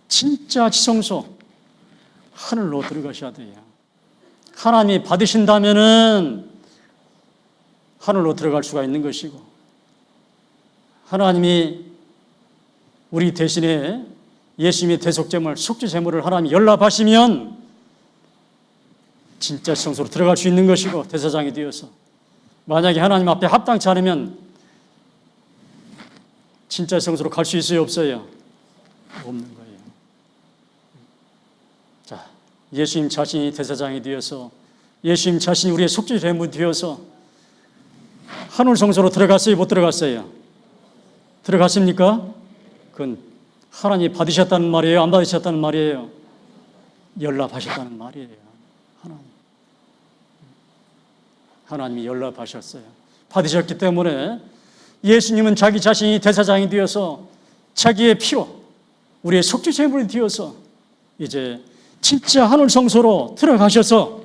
진짜 지성소, 하늘로 들어가셔야 돼요. 하나님이 받으신다면은 하늘로 들어갈 수가 있는 것이고, 하나님이 우리 대신에 예수님의 대속제물, 속죄제물을 하나님이 연락하시면 진짜 지성소로 들어갈 수 있는 것이고, 대제사장이 되어서 만약에 하나님 앞에 합당치 않으면 진짜 지성소로 갈 수 있어요, 없어요? 없는 거예요. 자, 예수님 자신이 대제사장이 되어서, 예수님 자신이 우리의 속죄제물이 되어서 하늘 성소로 들어갔어요, 못 들어갔어요? 들어갔습니까? 그건 하나님이 받으셨다는 말이에요, 안 받으셨다는 말이에요? 연락하셨다는 말이에요. 하나님이 연락하셨어요. 받으셨기 때문에 예수님은 자기 자신이 대제사장이 되어서 자기의 피로 우리의 속죄 제물이 되어서 이제 진짜 하늘 성소로 들어가셔서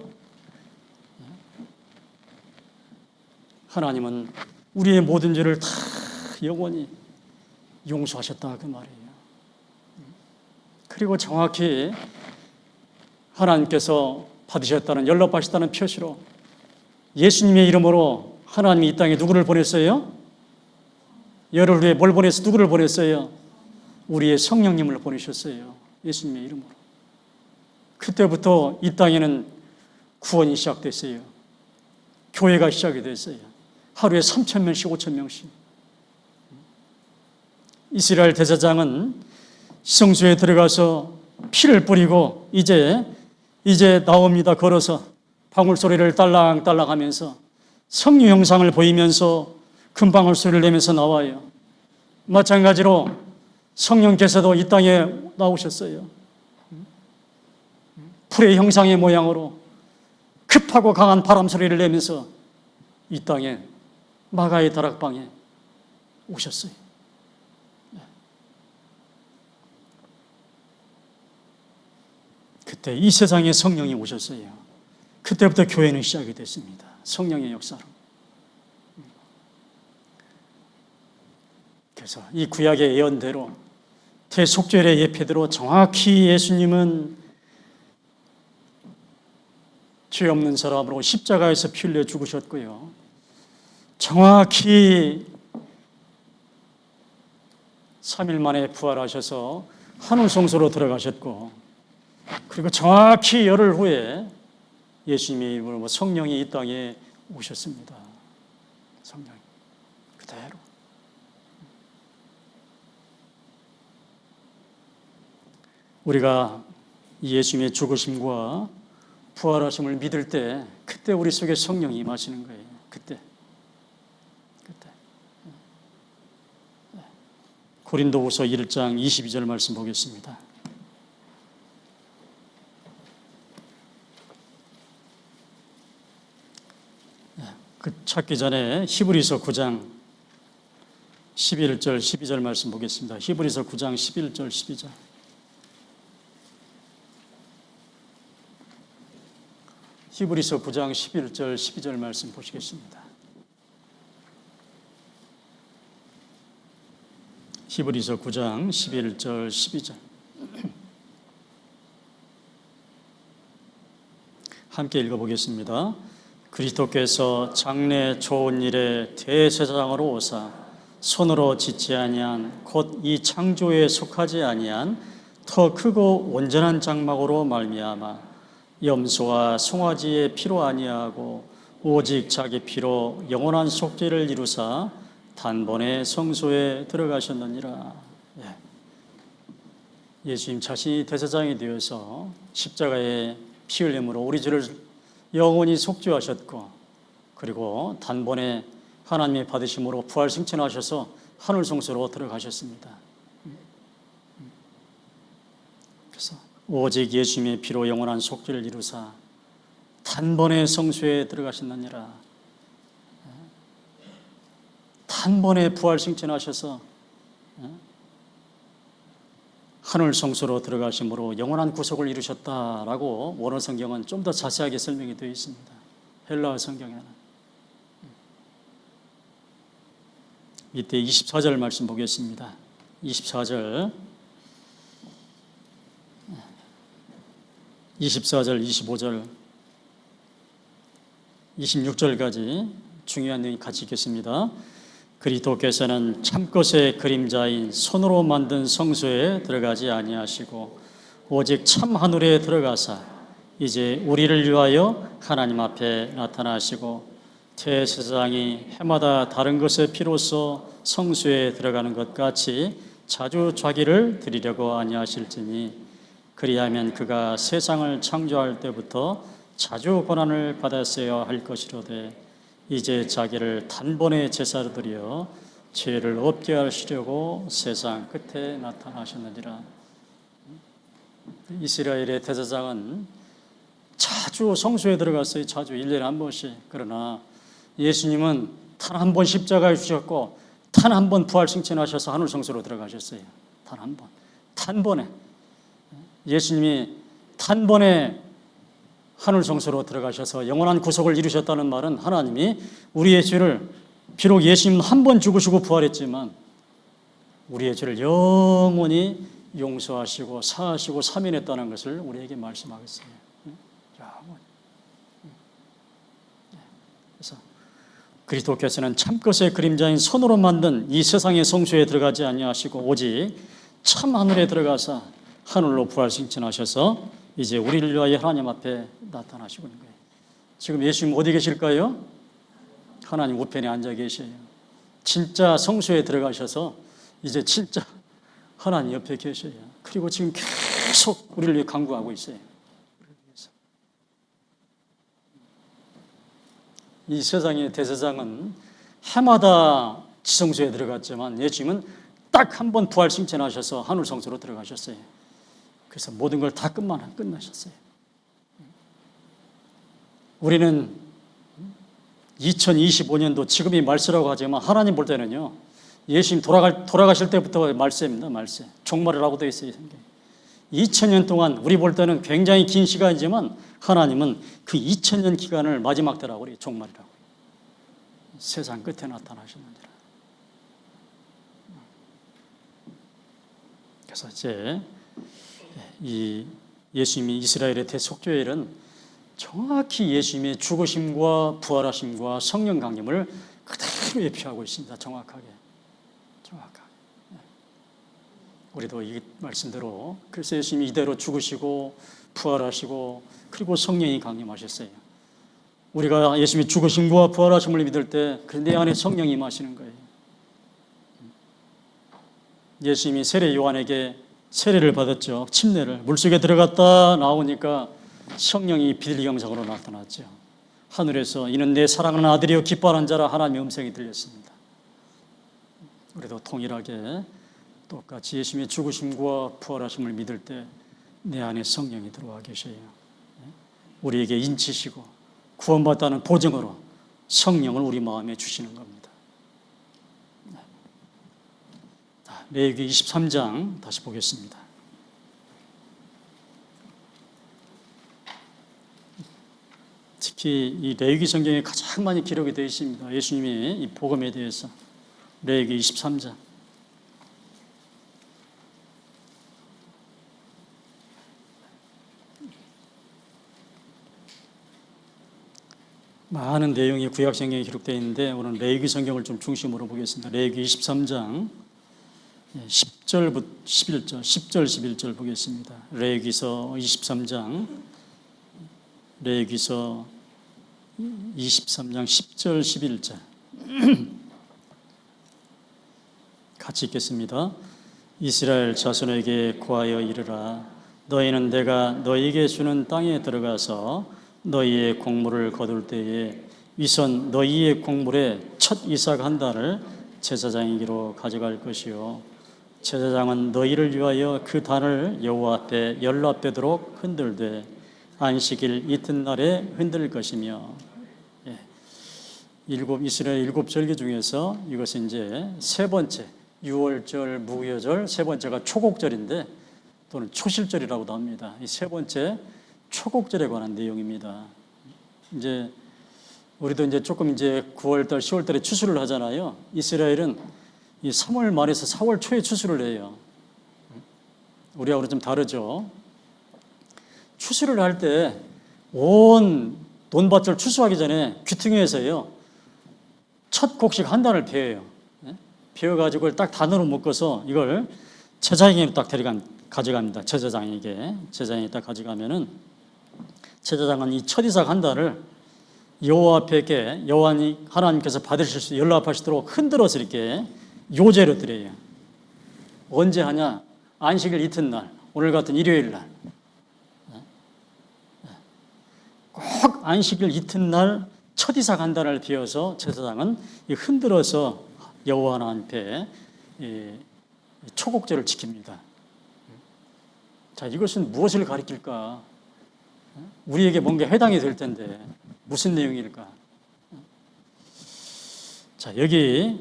하나님은 우리의 모든 죄를 다 영원히 용서하셨다 그 말이에요. 그리고 정확히 하나님께서 받으셨다는, 연락받으셨다는 표시로 예수님의 이름으로 하나님이 이 땅에 누구를 보냈어요? 열흘 후에 뭘 보냈어요? 누구를 보냈어요? 우리의 성령님을 보내셨어요. 예수님의 이름으로. 그때부터 이 땅에는 구원이 시작됐어요. 교회가 시작이 됐어요. 하루에 3,000명씩 5,000명씩. 이스라엘 대제사장은 성소에 들어가서 피를 뿌리고 이제 나옵니다. 걸어서 방울 소리를 딸랑딸랑 하면서 성류 형상을 보이면서 금방울 소리를 내면서 나와요. 마찬가지로 성령께서도 이 땅에 나오셨어요. 풀의 형상의 모양으로 급하고 강한 바람 소리를 내면서 이 땅에 마가의 다락방에 오셨어요. 그때 이 세상에 성령이 오셨어요. 그때부터 교회는 시작이 됐습니다. 성령의 역사로. 그래서 이 구약의 예언대로 대속죄의 예표대로 정확히 예수님은 죄 없는 사람으로 십자가에서 피 흘려 죽으셨고요. 정확히 3일 만에 부활하셔서 하늘 성소로 들어가셨고, 그리고 정확히 열흘 후에 예수님의 이름으로 성령이 이 땅에 오셨습니다. 성령이 그대로. 우리가 예수님의 죽으심과 부활하심을 믿을 때 그때 우리 속에 성령이 임하시는 거예요. 그때. 고린도후서 1장 22절 말씀 보겠습니다. 그 찾기 전에 히브리서 9장 11절 12절 말씀 보겠습니다. 히브리서 9장 11절 12절. 히브리서 9장 11절 12절 말씀 보시겠습니다. 히브리서 9장 11절 12절. 함께 읽어보겠습니다. 그리스도께서 장래 좋은 일에 대제사장으로 오사 손으로 짓지 아니한 곧 이 창조에 속하지 아니한 더 크고 온전한 장막으로 말미암아 염소와 송아지의 피로 아니하고 오직 자기 피로 영원한 속죄를 이루사 단번에 성소에 들어가셨느니라. 예수님 자신이 대제사장이 되어서 십자가의 피 흘림으로 우리 죄를 영원히 속죄하셨고, 그리고 단번에 하나님의 받으심으로 부활 승천하셔서 하늘 성소로 들어가셨습니다. 그래서 오직 예수님의 피로 영원한 속죄를 이루사 단번에 성소에 들어가셨느니라. 단번에 부활 승천하셔서 하늘 성소로 들어가심으로 영원한 구속을 이루셨다라고 원어 성경은 좀 더 자세하게 설명이 되어 있습니다. 헬라어 성경에는. 밑에 24절 말씀 보겠습니다. 24절 25절 26절까지 중요한 내용이 같이 읽겠습니다. 그리스도께서는 참것의 그림자인 손으로 만든 성소에 들어가지 아니하시고 오직 참 하늘에 들어가사 이제 우리를 위하여 하나님 앞에 나타나시고 대제사장이 해마다 다른 것의 피로써 성소에 들어가는 것 같이 자주 자기를 드리려고 아니하실지니 그리하면 그가 세상을 창조할 때부터 자주 고난을 받았어야 할 것이로되 이제 자기를 단번에 제사로 드려 죄를 없게 하시려고 세상 끝에 나타나셨느니라. 이스라엘의 대제사장은 자주 성소에 들어갔어요. 자주 1년에 한 번씩. 그러나 예수님은 단 한 번 십자가에 주셨고 단 한 번 부활 승천하셔서 하늘 성소로 들어가셨어요. 단 한 번. 단번에. 예수님이 단번에 하늘 성소로 들어가셔서 영원한 구속을 이루셨다는 말은 하나님이 우리의 죄를, 비록 예수님은 한 번 죽으시고 부활했지만 우리의 죄를 영원히 용서하시고 사하시고 사면했다는 것을 우리에게 말씀하겠어요. 영원히. 그래서 그리스도께서는 참것의 그림자인 손으로 만든 이 세상의 성소에 들어가지 아니하시고 오직 참 하늘에 들어가서 하늘로 부활 승천하셔서 이제 우리를 위하여 하나님 앞에 나타나시고 있는 거예요. 지금 예수님 어디 계실까요? 하나님 우편에 앉아 계셔요. 진짜 성소에 들어가셔서 이제 진짜 하나님 옆에 계셔요. 그리고 지금 계속 우리를 위해 간구하고 있어요. 이 세상의 대제사장은 해마다 지성소에 들어갔지만 예수님은 딱 한 번 부활 승천하셔서 하늘 성소로 들어가셨어요. 그래서 모든 걸 다 끝나셨어요. 우리는 2025년도 지금이 말세라고 하지만 하나님 볼 때는요, 예수님 돌아가실 때부터 말세입니다. 말세. 종말이라고 되어 있어요. 2000년 동안 우리 볼 때는 굉장히 긴 시간이지만 하나님은 그 2000년 기간을 마지막 때라고 그래요. 종말이라고. 세상 끝에 나타나시느니라. 그래서 이제 이 예수님이 이스라엘의 대속죄일은 정확히 예수님의 죽으심과 부활하심과 성령 강림을 그대로 예표하고 있습니다. 정확하게. 우리도 이 말씀대로 그래서 예수님이 이대로 죽으시고 부활하시고 그리고 성령이 강림하셨어요. 우리가 예수님이 죽으심과 부활하심을 믿을 때 내 안에 성령이 임하시는 거예요. 예수님이 세례 요한에게 세례를 받았죠. 침례를. 물속에 들어갔다 나오니까 성령이 비둘기 형상으로 나타났죠. 하늘에서 이는 내 사랑하는 아들이요 기뻐하는 자라 하나님의 음성이 들렸습니다. 우리도 동일하게 똑같이 예수님의 죽으심과 부활하심을 믿을 때 내 안에 성령이 들어와 계셔요. 우리에게 인치시고 구원받다는 보증으로 성령을 우리 마음에 주시는 겁니다. 레위기 23장 다시 보겠습니다. 특히 이 레위기 성경에 가장 많이 기록이 되어 있습니다. 예수님의 이 복음에 대해서. 레위기 23장. 많은 내용이 구약 성경에 기록되어 있는데 오늘 레위기 성경을 좀 중심으로 보겠습니다. 레위기 23장 10절부터 11절, 10절 11절 보겠습니다. 레위기서 23장 10절 11절 같이 읽겠습니다. 이스라엘 자손에게 고하여 이르라. 너희는 내가 너희에게 주는 땅에 들어가서 너희의 곡물을 거둘 때에 위선 너희의 곡물의 첫 이삭 한 단을 제사장에게로 가져갈 것이요 제사장은 너희를 위하여 그 단을 여호와 앞에 연락되도록 흔들되 안식일 이튿날에 흔들 것이며. 이스라엘 7절기 중에서 이것은 이제 세 번째 유월절, 무교절, 세 번째가 초곡절인데 또는 초실절이라고도 합니다. 이 세 번째 초곡절에 관한 내용입니다. 이제 우리도 이제 조금 이제 9월달, 10월달에 추수를 하잖아요. 이스라엘은 이 3월 말에서 4월 초에 추수를 해요. 우리하고는 좀 다르죠. 추수를 할 때 온 논밭을 추수하기 전에 귀퉁이에서요 첫 곡식 한 단을 베어요. 베어가지고 그걸 딱 단으로 묶어서 이걸 제사장에게 딱 가져갑니다. 제사장이 딱 가져가면은 제사장은 이 첫 이삭 한 달을 여호와 앞에 여호와님 하나님께서 받으실 수 연락하시도록 흔들어서 이렇게 요제로 드려요. 언제 하냐? 안식일 이튿날, 오늘 같은 일요일 날. 꼭 안식일 이튿날 첫 이삭 한 달을 비워서 제사장은 흔들어서 여호와 하나님 앞에 초곡절을 지킵니다. 자, 이것은 무엇을 가리킬까? 우리에게 뭔가 해당이 될 텐데 무슨 내용일까? 자, 여기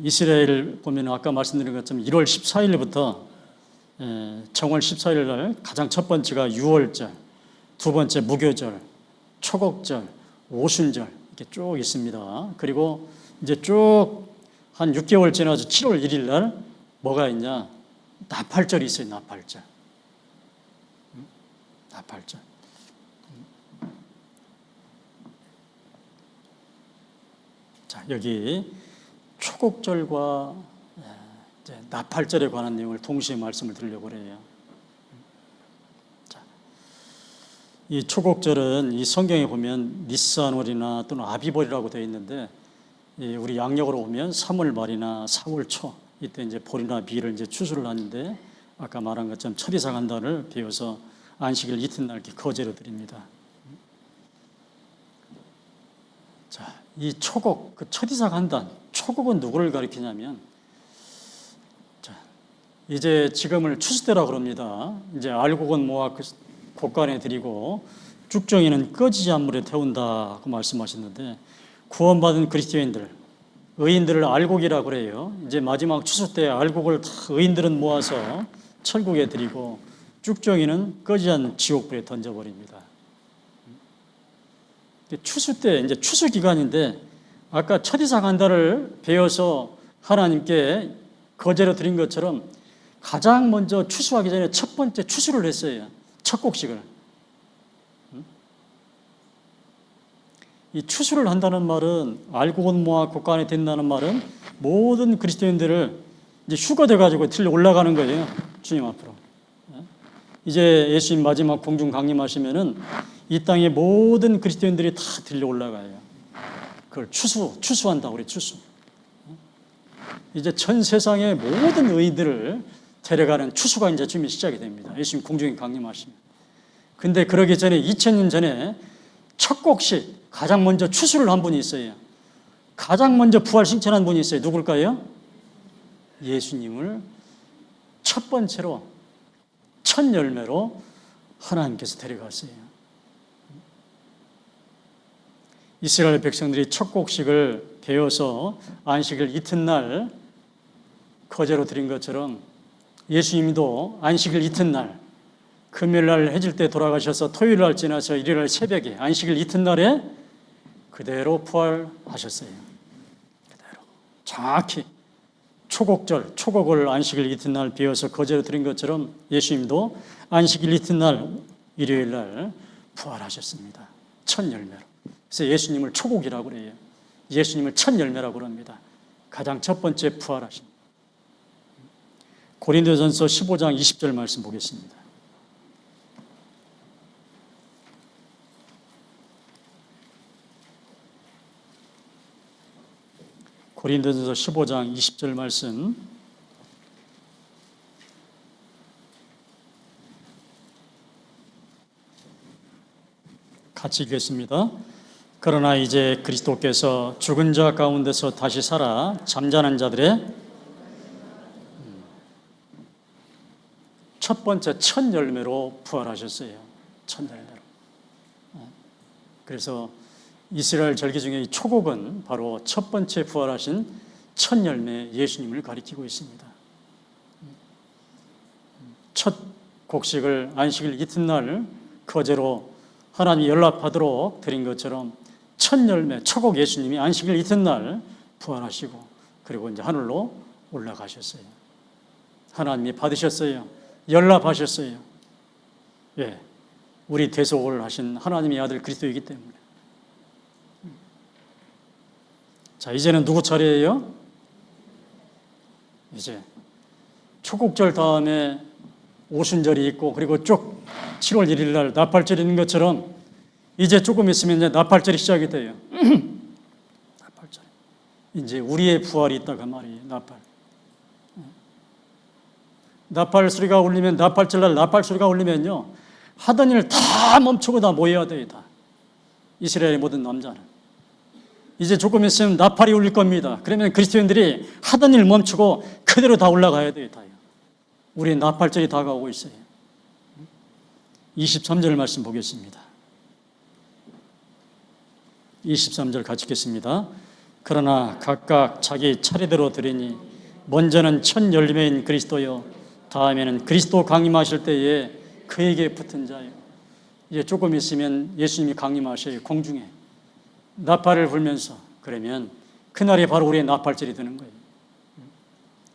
이스라엘 보면 아까 말씀드린 것처럼 1월 14일부터 정월 14일 날 가장 첫 번째가 유월절, 두 번째 무교절, 초곡절, 오순절 이렇게 쭉 있습니다. 그리고 이제 쭉 한 6개월 지나서 7월 1일 날 뭐가 있냐? 나팔절이 있어요. 나팔절. 자, 여기 초곡절과 이제 나팔절에 관한 내용을 동시에 말씀을 드리려고 해요. 자, 이 초곡절은 이 성경에 보면 니스안월이나 또는 아비벌이라고 되어 있는데 우리 양력으로 보면 3월 말이나 4월 초 이때 이제 볼이나 비를 이제 추수를 하는데 아까 말한 것처럼 첫 이삭 한 달을 베어서 안식일 이튿날 이렇게 거제로 드립니다. 자, 이 초곡, 그 첫 이삭 한 단, 초곡은 누구를 가리키냐면, 자, 이제 지금을 추수 때라고 그럽니다. 이제 알곡은 모아 곡간에 드리고, 쭉정이는 꺼지지 않은 물에 태운다고 말씀하셨는데, 구원받은 그리스도인들, 의인들을 알곡이라고 그래요. 이제 마지막 추수 때 알곡을 다 의인들은 모아서 천국에 드리고 쭉정이는 꺼지지 않는 지옥불에 던져버립니다. 추수 때 이제 추수 기간인데 아까 첫 이삭 한 달을 베어서 하나님께 거제로 드린 것처럼 가장 먼저 추수하기 전에 첫 번째 추수를 했어요. 첫 곡식을. 이 추수를 한다는 말은 알곡은 모아 곡간에 댄다는 말은 모든 그리스도인들을 이제 휴거돼 가지고 들려 올라가는 거예요. 주님 앞으로. 이제 예수님 마지막 공중 강림하시면은 이 땅의 모든 그리스도인들이 다 들려 올라가요. 그걸 추수한다고 그래, 추수. 이제 전 세상의 모든 의인들을 데려가는 추수가 이제 준비 시작이 됩니다. 예수님 공중에 강림하시면. 근데 그러기 전에 2000년 전에 첫 곡식 가장 먼저 추수를 한 분이 있어요. 가장 먼저 부활 승천한 분이 있어요. 누굴까요? 예수님을 첫 번째로 첫 열매로 하나님께서 데려갔어요. 이스라엘 백성들이 첫 곡식을 베어서 안식일 이튿날 거제로 드린 것처럼 예수님도 안식일 이튿날 금요일날 해질 때 돌아가셔서 토요일날 지나서 일요일날 새벽에 안식일 이튿날에 그대로 부활하셨어요. 그대로 정확히 초곡절, 초곡을 안식일 이튿날 베어서 거제로 드린 것처럼 예수님도 안식일 이튿날 일요일날 부활하셨습니다. 첫 열매로. 그래서 예수님을 초곡이라고 그래요. 예수님을 첫 열매라고 그럽니다. 가장 첫 번째 부활하신. 고린도전서 15장 20절 말씀 보겠습니다. 고린도전서 15장 20절 말씀. 같이 읽겠습니다. 그러나 이제 그리스도께서 죽은 자 가운데서 다시 살아 잠자는 자들의 첫 번째 첫 열매로 부활하셨어요. 첫 열매로. 그래서 이스라엘 절기 중에 이 초곡은 바로 첫 번째 부활하신 첫 열매 예수님을 가리키고 있습니다. 첫 곡식을 안식일 이튿날 거제로 하나님이 연락하도록 드린 것처럼 첫 열매, 초곡 예수님이 안식일 이튿날 부활하시고 그리고 이제 하늘로 올라가셨어요. 하나님이 받으셨어요. 연락하셨어요. 예, 우리 대속을 하신 하나님의 아들 그리스도이기 때문에. 자, 이제는 누구 차례예요? 이제 초곡절 다음에 오순절이 있고 그리고 쭉 7월 1일 날 나팔절이 있는 것처럼 이제 조금 있으면 이제 나팔절이 시작이 돼요. 나팔절. 이제 우리의 부활이 있다 그 말이에요. 나팔 소리가 울리면 나팔절 날 나팔 소리가 울리면요 하던 일 다 멈추고 다 모여야 돼요. 다. 이스라엘의 모든 남자는. 이제 조금 있으면 나팔이 울릴 겁니다. 그러면 그리스도인들이 하던 일 멈추고 그대로 다 올라가야 돼요. 다요. 우리의 나팔절이 다가오고 있어요. 23절 말씀 보겠습니다. 23절 같이 읽겠습니다. 그러나 각각 자기 차례대로 드리니 먼저는 첫 열매인 그리스도요 다음에는 그리스도 강림하실 때에 그에게 붙은 자요. 이제 조금 있으면 예수님이 강림하셔요. 공중에 나팔을 불면서. 그러면 그날이 바로 우리의 나팔절이 되는 거예요.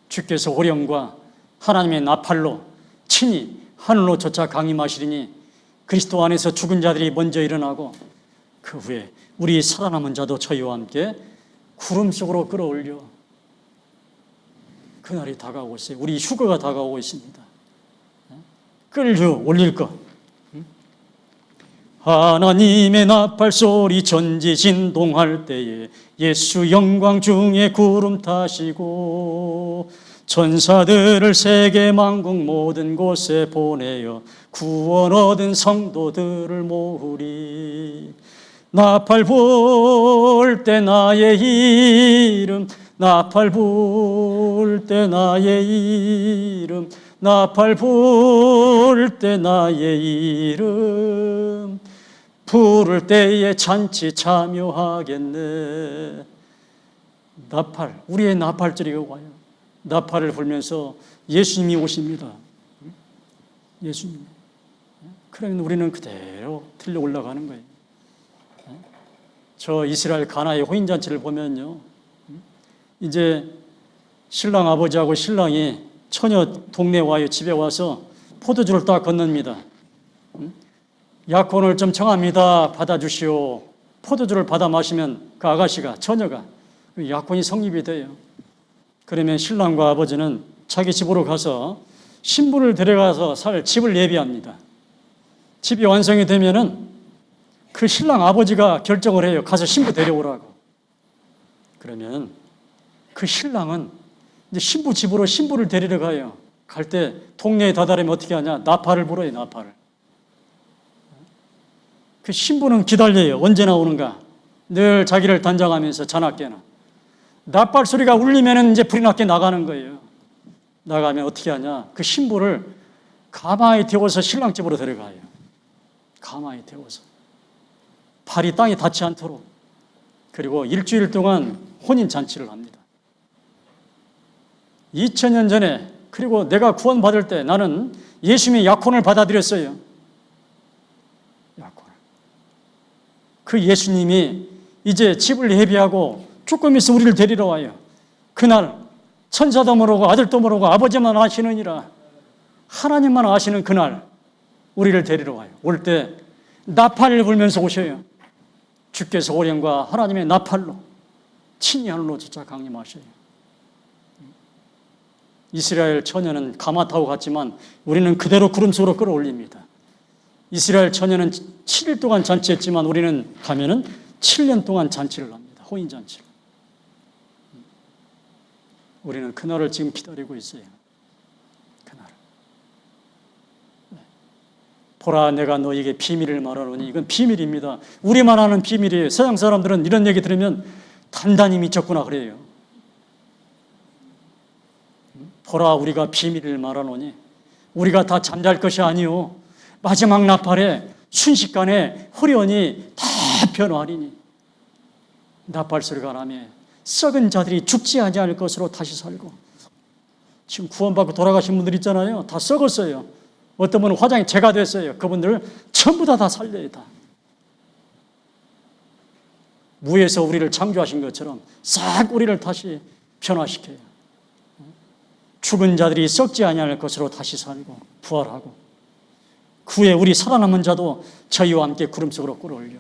주께서 호령과 하나님의 나팔로 친히 하늘로 쫓아 강림하시리니 그리스도 안에서 죽은 자들이 먼저 일어나고 그 후에 우리 살아남은 자도 저희와 함께 구름 속으로 끌어올려. 그날이 다가오고 있어요. 우리 휴거가 다가오고 있습니다. 끌려 올릴 것. 하나님의 나팔 소리 전지 진동할 때에 예수 영광 중에 구름 타시고 천사들을 세계 만국 모든 곳에 보내어 구원 얻은 성도들을 모으리. 나팔 불 때 나의 이름, 나팔 불 때 나의 이름, 나팔 불 때 나의 이름, 부를 때에 잔치 참여하겠네. 나팔, 우리의 나팔절이가 와요. 나팔을 불면서 예수님이 오십니다. 예수님. 그러면 우리는 그대로 들려 올라가는 거예요. 저 이스라엘 가나의 호인잔치를 보면요, 이제 신랑 아버지하고 신랑이 처녀 동네에 와요. 집에 와서 포도주를 딱 건넵니다. 약혼을 좀 정합니다. 받아주시오. 포도주를 받아 마시면 그 아가씨가, 처녀가 약혼이 성립이 돼요. 그러면 신랑과 아버지는 자기 집으로 가서 신부를 데려가서 살 집을 예비합니다. 집이 완성이 되면은 그 신랑 아버지가 결정을 해요. 가서 신부 데려오라고. 그러면 그 신랑은 이제 신부 집으로 신부를 데리러 가요. 갈 때 동네에 다다르면 어떻게 하냐? 나팔을 불어요, 나팔을. 그 신부는 기다려요. 언제 나오는가? 늘 자기를 단장하면서 자나깨나. 나팔 소리가 울리면 이제 불이 나게 나가는 거예요. 나가면 어떻게 하냐? 그 신부를 가마에 태워서 신랑 집으로 데려가요. 가마에 태워서. 발이 땅에 닿지 않도록. 그리고 일주일 동안 혼인잔치를 합니다. 2000년 전에, 그리고 내가 구원받을 때 나는 예수님의 약혼을 받아들였어요. 약혼을. 그 예수님이 이제 집을 예비하고 조금 있으면 우리를 데리러 와요. 그날 천사도 모르고 아들도 모르고 아버지만 아시느니라. 하나님만 아시는 그날 우리를 데리러 와요. 올 때 나팔을 불면서 오셔요. 주께서 오령과 하나님의 나팔로 친히 하늘로 쫓아 강림하셔요. 이스라엘 처녀는 가마 타고 갔지만 우리는 그대로 구름 속으로 끌어올립니다. 이스라엘 처녀는 7일 동안 잔치했지만 우리는 가면은 7년 동안 잔치를 합니다. 호인잔치를. 우리는 그날을 지금 기다리고 있어요. 그날. 보라, 내가 너에게 비밀을 말하노니. 이건 비밀입니다. 우리만 아는 비밀이에요. 서양 사람들은 이런 얘기 들으면 단단히 미쳤구나 그래요. 보라, 우리가 비밀을 말하노니. 우리가 다 잠잘 것이 아니요, 마지막 나팔에 순식간에 호련히 다 변화하리니. 나팔 소리가 나며 썩은 자들이 죽지 아니할 것으로 다시 살고. 지금 구원받고 돌아가신 분들 있잖아요. 다 썩었어요. 어떤 분은 화장이 재가 됐어요. 그분들 전부 다 살려야 다. 무에서 우리를 창조하신 것처럼 싹 우리를 다시 변화시켜요. 죽은 자들이 썩지 아니할 것으로 다시 살고 부활하고, 그 후에 우리 살아남은 자도 저희와 함께 구름 속으로 끌어올려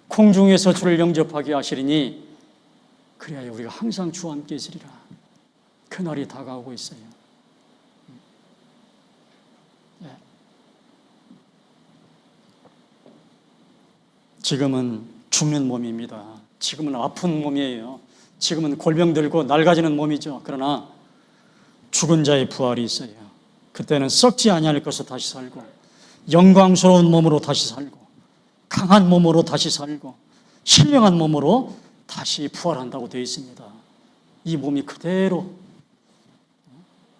공중에서 주를 영접하게 하시리니, 그래야 우리가 항상 주와 함께 있으리라. 그날이 다가오고 있어요. 지금은 죽는 몸입니다. 지금은 아픈 몸이에요. 지금은 골병 들고 낡아지는 몸이죠. 그러나 죽은 자의 부활이 있어요. 그때는 썩지 아니할 것으로 다시 살고, 영광스러운 몸으로 다시 살고, 강한 몸으로 다시 살고, 신령한 몸으로 다시 부활한다고 되어 있습니다. 이 몸이 그대로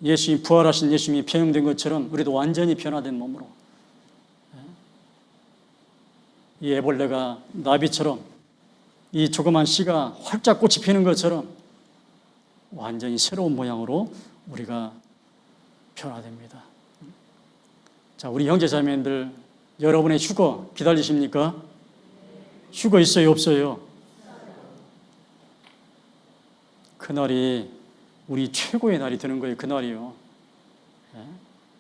예수님, 부활하신 예수님이 변형된 것처럼 우리도 완전히 변화된 몸으로, 이 애벌레가 나비처럼 이 조그만 씨가 활짝 꽃이 피는 것처럼 완전히 새로운 모양으로 우리가 변화됩니다. 자, 우리 형제자매님들, 여러분의 휴거 기다리십니까? 휴거 있어요, 없어요? 그날이 우리 최고의 날이 되는 거예요. 그날이요.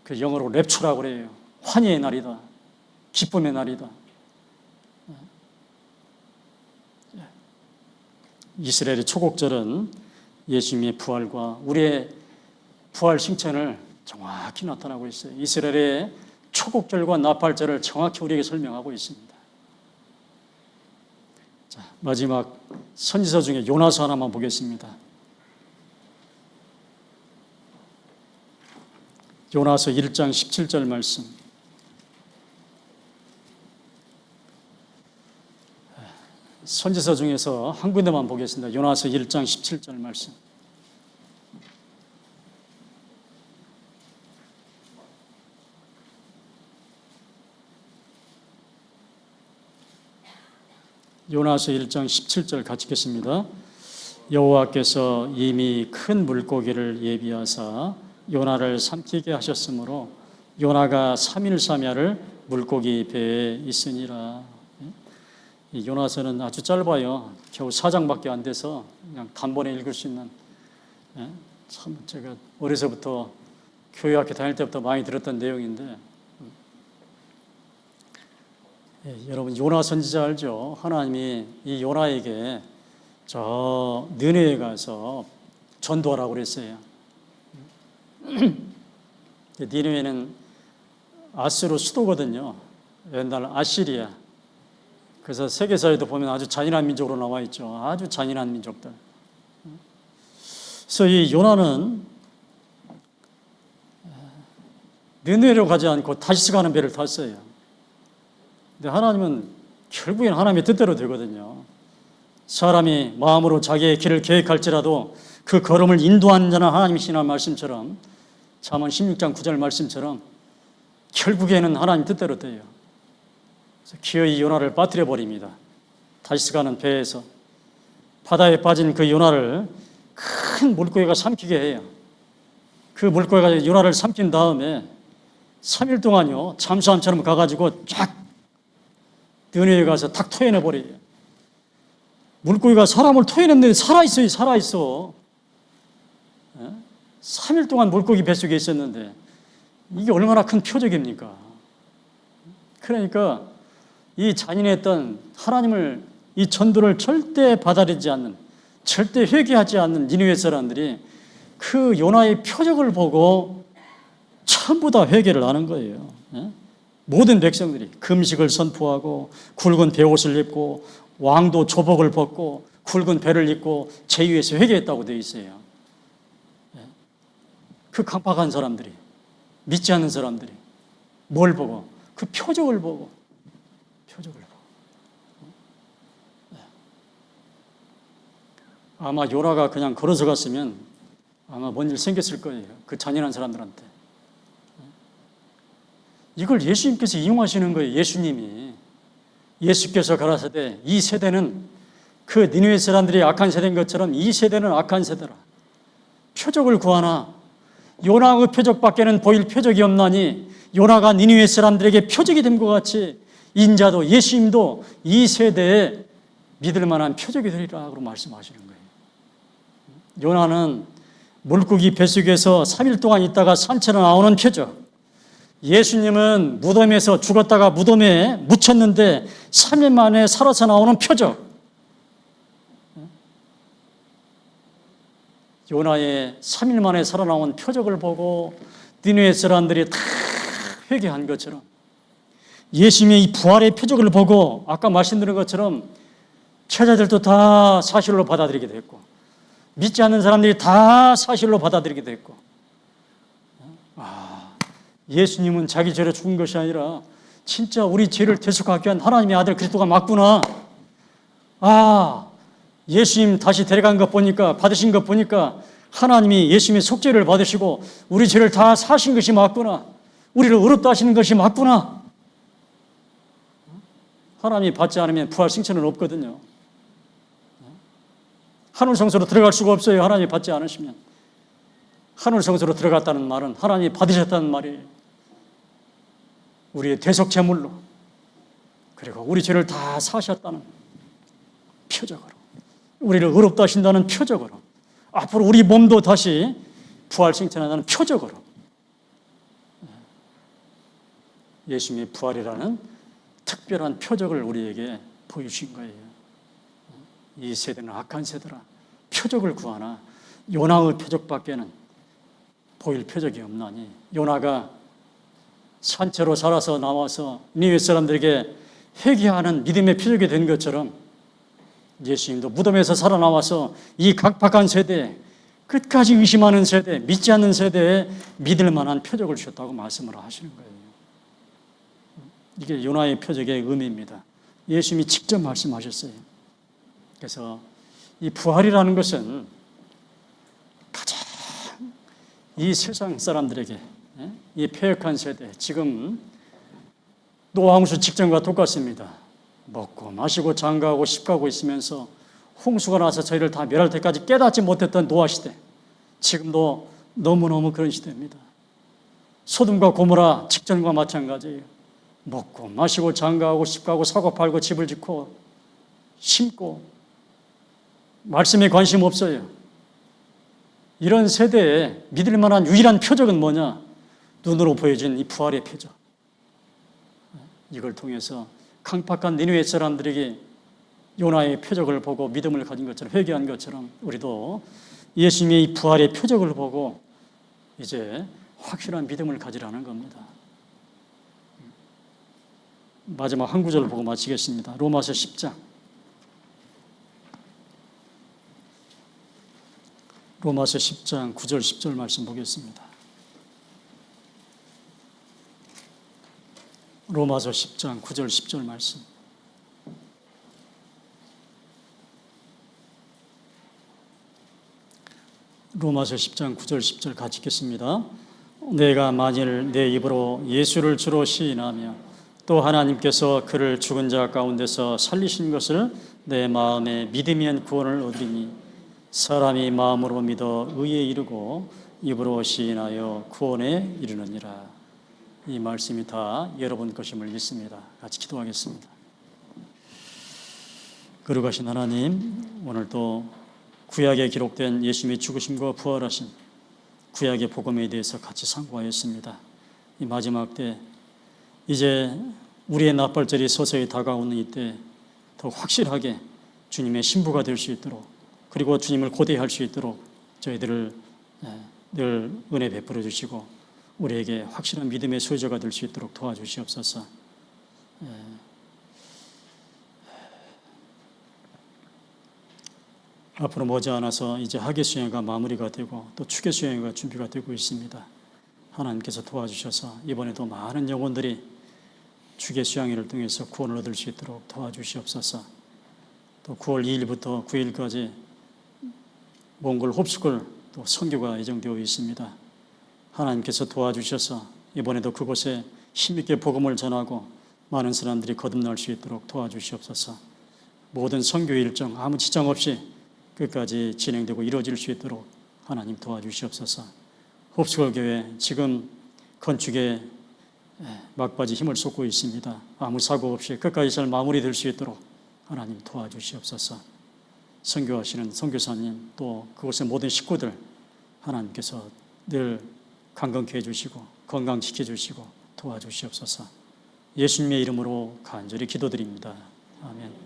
그 영어로 랩처라고 그래요. 환희의 날이다. 기쁨의 날이다. 이스라엘의 초곡절은 예수님의 부활과 우리의 부활 칭찬을 정확히 나타나고 있어요. 이스라엘의 초곡절과 나팔절을 정확히 우리에게 설명하고 있습니다. 자, 마지막 선지서 중에 요나서 하나만 보겠습니다. 요나서 1장 17절 말씀. 선지서 중에서 한 군데만 보겠습니다. 요나서 1장 17절 말씀. 요나서 1장 17절 같이 읽겠습니다. 여호와께서 이미 큰 물고기를 예비하사 요나를 삼키게 하셨으므로 요나가 3일 3야를 물고기 배에 있으니라. 이 요나서는 아주 짧아요. 겨우 4장밖에 안 돼서 그냥 단번에 읽을 수 있는, 참 제가 어려서부터 교회학교 다닐 때부터 많이 들었던 내용인데, 여러분 요나 선지자 알죠? 하나님이 이 요나에게 저 느네에 가서 전도하라고 그랬어요. 니느웨는 아수르 수도거든요. 옛날 아시리아. 그래서 세계사에도 보면 아주 잔인한 민족으로 나와 있죠. 아주 잔인한 민족들. 그래서 이 요나는 느네웨로 가지 않고 다시스 가는 배를 탔어요. 근데 하나님은 결국엔 하나님의 뜻대로 되거든요. 사람이 마음으로 자기의 길을 계획할지라도 그 걸음을 인도하는 자는 하나님이시라는 말씀처럼, 잠언 16장 9절 말씀처럼 결국에는 하나님 뜻대로 돼요. 그래서 기어이 요나를 빠뜨려 버립니다. 다시스 가는 배에서 바다에 빠진 그 요나를 큰 물고기가 삼키게 해요. 그 물고기가 요나를 삼킨 다음에 3일 동안요 잠수함처럼 가가지고 쫙 느네웨에 가서 탁 토해내 버려요. 물고기가 사람을 토해냈는데 살아있어요. 살아있어. 3일 동안 물고기 뱃속에 있었는데 이게 얼마나 큰 표적입니까? 그러니까 이 잔인했던 하나님을, 이 전도를 절대 받아들이지 않는, 절대 회개하지 않는 니느웨 사람들이 그 요나의 표적을 보고 전부 다 회개를 하는 거예요. 모든 백성들이 금식을 선포하고 굵은 베옷을 입고 왕도 조복을 벗고 굵은 배를 입고 제위에서 회개했다고 되어 있어요. 그 강팍한 사람들이, 믿지 않는 사람들이 뭘 보고? 그 표적을 보고, 표적을 보고. 아마 요나가 그냥 걸어서 갔으면 아마 뭔 일 생겼을 거예요. 그 잔인한 사람들한테. 이걸 예수님께서 이용하시는 거예요. 예수님이. 예수께서 가라사대 이 세대는 그 니느웨 사람들이 악한 세대인 것처럼 이 세대는 악한 세대라. 표적을 구하나 요나의 표적밖에는 보일 표적이 없나니 요나가 니느웨 사람들에게 표적이 된 것 같이 인자도 예수님도 이 세대에 믿을 만한 표적이 되리라고 말씀하시는 거예요. 요나는 물고기 뱃속에서 3일 동안 있다가 산채로 나오는 표적. 예수님은 무덤에서 죽었다가 무덤에 묻혔는데 3일 만에 살아서 나오는 표적. 요나의 3일 만에 살아나온 표적을 보고 니느웨 사람들이 다 회개한 것처럼 예수님의 이 부활의 표적을 보고 아까 말씀드린 것처럼 제자들도 다 사실로 받아들이게 됐고 믿지 않는 사람들이 다 사실로 받아들이게 됐고, 예수님은 자기 죄로 죽은 것이 아니라 진짜 우리 죄를 대속하기 위한 하나님의 아들 그리스도가 맞구나. 예수님 다시 데려간 것 보니까, 받으신 것 보니까 하나님이 예수님의 속죄를 받으시고 우리 죄를 다 사신 것이 맞구나. 우리를 의롭다 하시는 것이 맞구나. 하나님이 받지 않으면 부활 승천은 없거든요. 하늘 성소로 들어갈 수가 없어요. 하나님이 받지 않으시면. 하늘 성소로 들어갔다는 말은 하나님이 받으셨다는 말이에요. 우리의 대속 제물로, 그리고 우리 죄를 다 사셨다는 표적으로, 우리를 의롭다 하신다는 표적으로, 앞으로 우리 몸도 다시 부활 승천한다는 표적으로 예수님의 부활이라는 특별한 표적을 우리에게 보여주신 거예요. 이 세대는 악한 세대라. 표적을 구하나 요나의 표적밖에는 보일 표적이 없나니, 요나가 산채로 살아서 나와서 니느웨 사람들에게 회개하는 믿음의 표적이 된 것처럼 예수님도 무덤에서 살아나와서 이 각박한 세대, 끝까지 의심하는 세대, 믿지 않는 세대에 믿을 만한 표적을 주셨다고 말씀을 하시는 거예요. 이게 요나의 표적의 의미입니다. 예수님이 직접 말씀하셨어요. 그래서 이 부활이라는 것은 가장 이 세상 사람들에게, 이 패역한 세대, 지금 노아홍수 직전과 똑같습니다. 먹고 마시고 장가하고 십가고 있으면서 홍수가 나서 저희를 다 멸할 때까지 깨닫지 못했던 노아 시대, 지금도 너무너무 그런 시대입니다. 소돔과 고모라 직전과 마찬가지예요. 먹고 마시고 장가하고 십가고 사고 팔고 집을 짓고 심고 말씀에 관심 없어요. 이런 세대에 믿을 만한 유일한 표적은 뭐냐? 눈으로 보여진 이 부활의 표적. 이걸 통해서 강팍한 니느웨 사람들에게 요나의 표적을 보고 믿음을 가진 것처럼, 회개한 것처럼 우리도 예수님의 이 부활의 표적을 보고 이제 확실한 믿음을 가지라는 겁니다. 마지막 한 구절을 보고 마치겠습니다. 로마서 10장. 로마서 10장 9절 10절 말씀 보겠습니다. 로마서 10장 9절 10절 말씀. 로마서 10장 9절 10절 같이 읽겠습니다. 내가 만일 내 입으로 예수를 주로 시인하며 또 하나님께서 그를 죽은 자 가운데서 살리신 것을 내 마음에 믿으면 구원을 얻으리니 사람이 마음으로 믿어 의에 이르고 입으로 시인하여 구원에 이르느니라. 이 말씀이 다 여러분 것임을 믿습니다. 같이 기도하겠습니다. 거룩하신 하나님, 오늘도 구약에 기록된 예수님의 죽으심과 부활하신 구약의 복음에 대해서 같이 상고하였습니다. 이 마지막 때 이제 우리의 납발절이 서서히 다가오는 이때 더 확실하게 주님의 신부가 될 수 있도록, 그리고 주님을 고대할 수 있도록 저희들을 늘 은혜 베풀어 주시고 우리에게 확실한 믿음의 소유자가 될 수 있도록 도와주시옵소서. 앞으로 머지않아서 이제 하계 수행가 마무리가 되고 또 추계 수행가 준비가 되고 있습니다. 하나님께서 도와주셔서 이번에도 많은 영혼들이 추계 수양회를 통해서 구원을 얻을 수 있도록 도와주시옵소서. 또 9월 2일부터 9일까지 몽골 홉스쿨 또 선교가 예정되어 있습니다. 하나님께서 도와주셔서 이번에도 그곳에 힘있게 복음을 전하고 많은 사람들이 거듭날 수 있도록 도와주시옵소서. 모든 선교 일정 아무 지장 없이 끝까지 진행되고 이루어질 수 있도록 하나님 도와주시옵소서. 홉스쿨 교회 지금 건축에 막바지 힘을 쏟고 있습니다. 아무 사고 없이 끝까지 잘 마무리될 수 있도록 하나님 도와주시옵소서. 선교하시는 선교사님 또 그곳의 모든 식구들 하나님께서 늘 강건케 해주시고 건강시켜 주시고 도와주시옵소서. 예수님의 이름으로 간절히 기도드립니다. 아멘.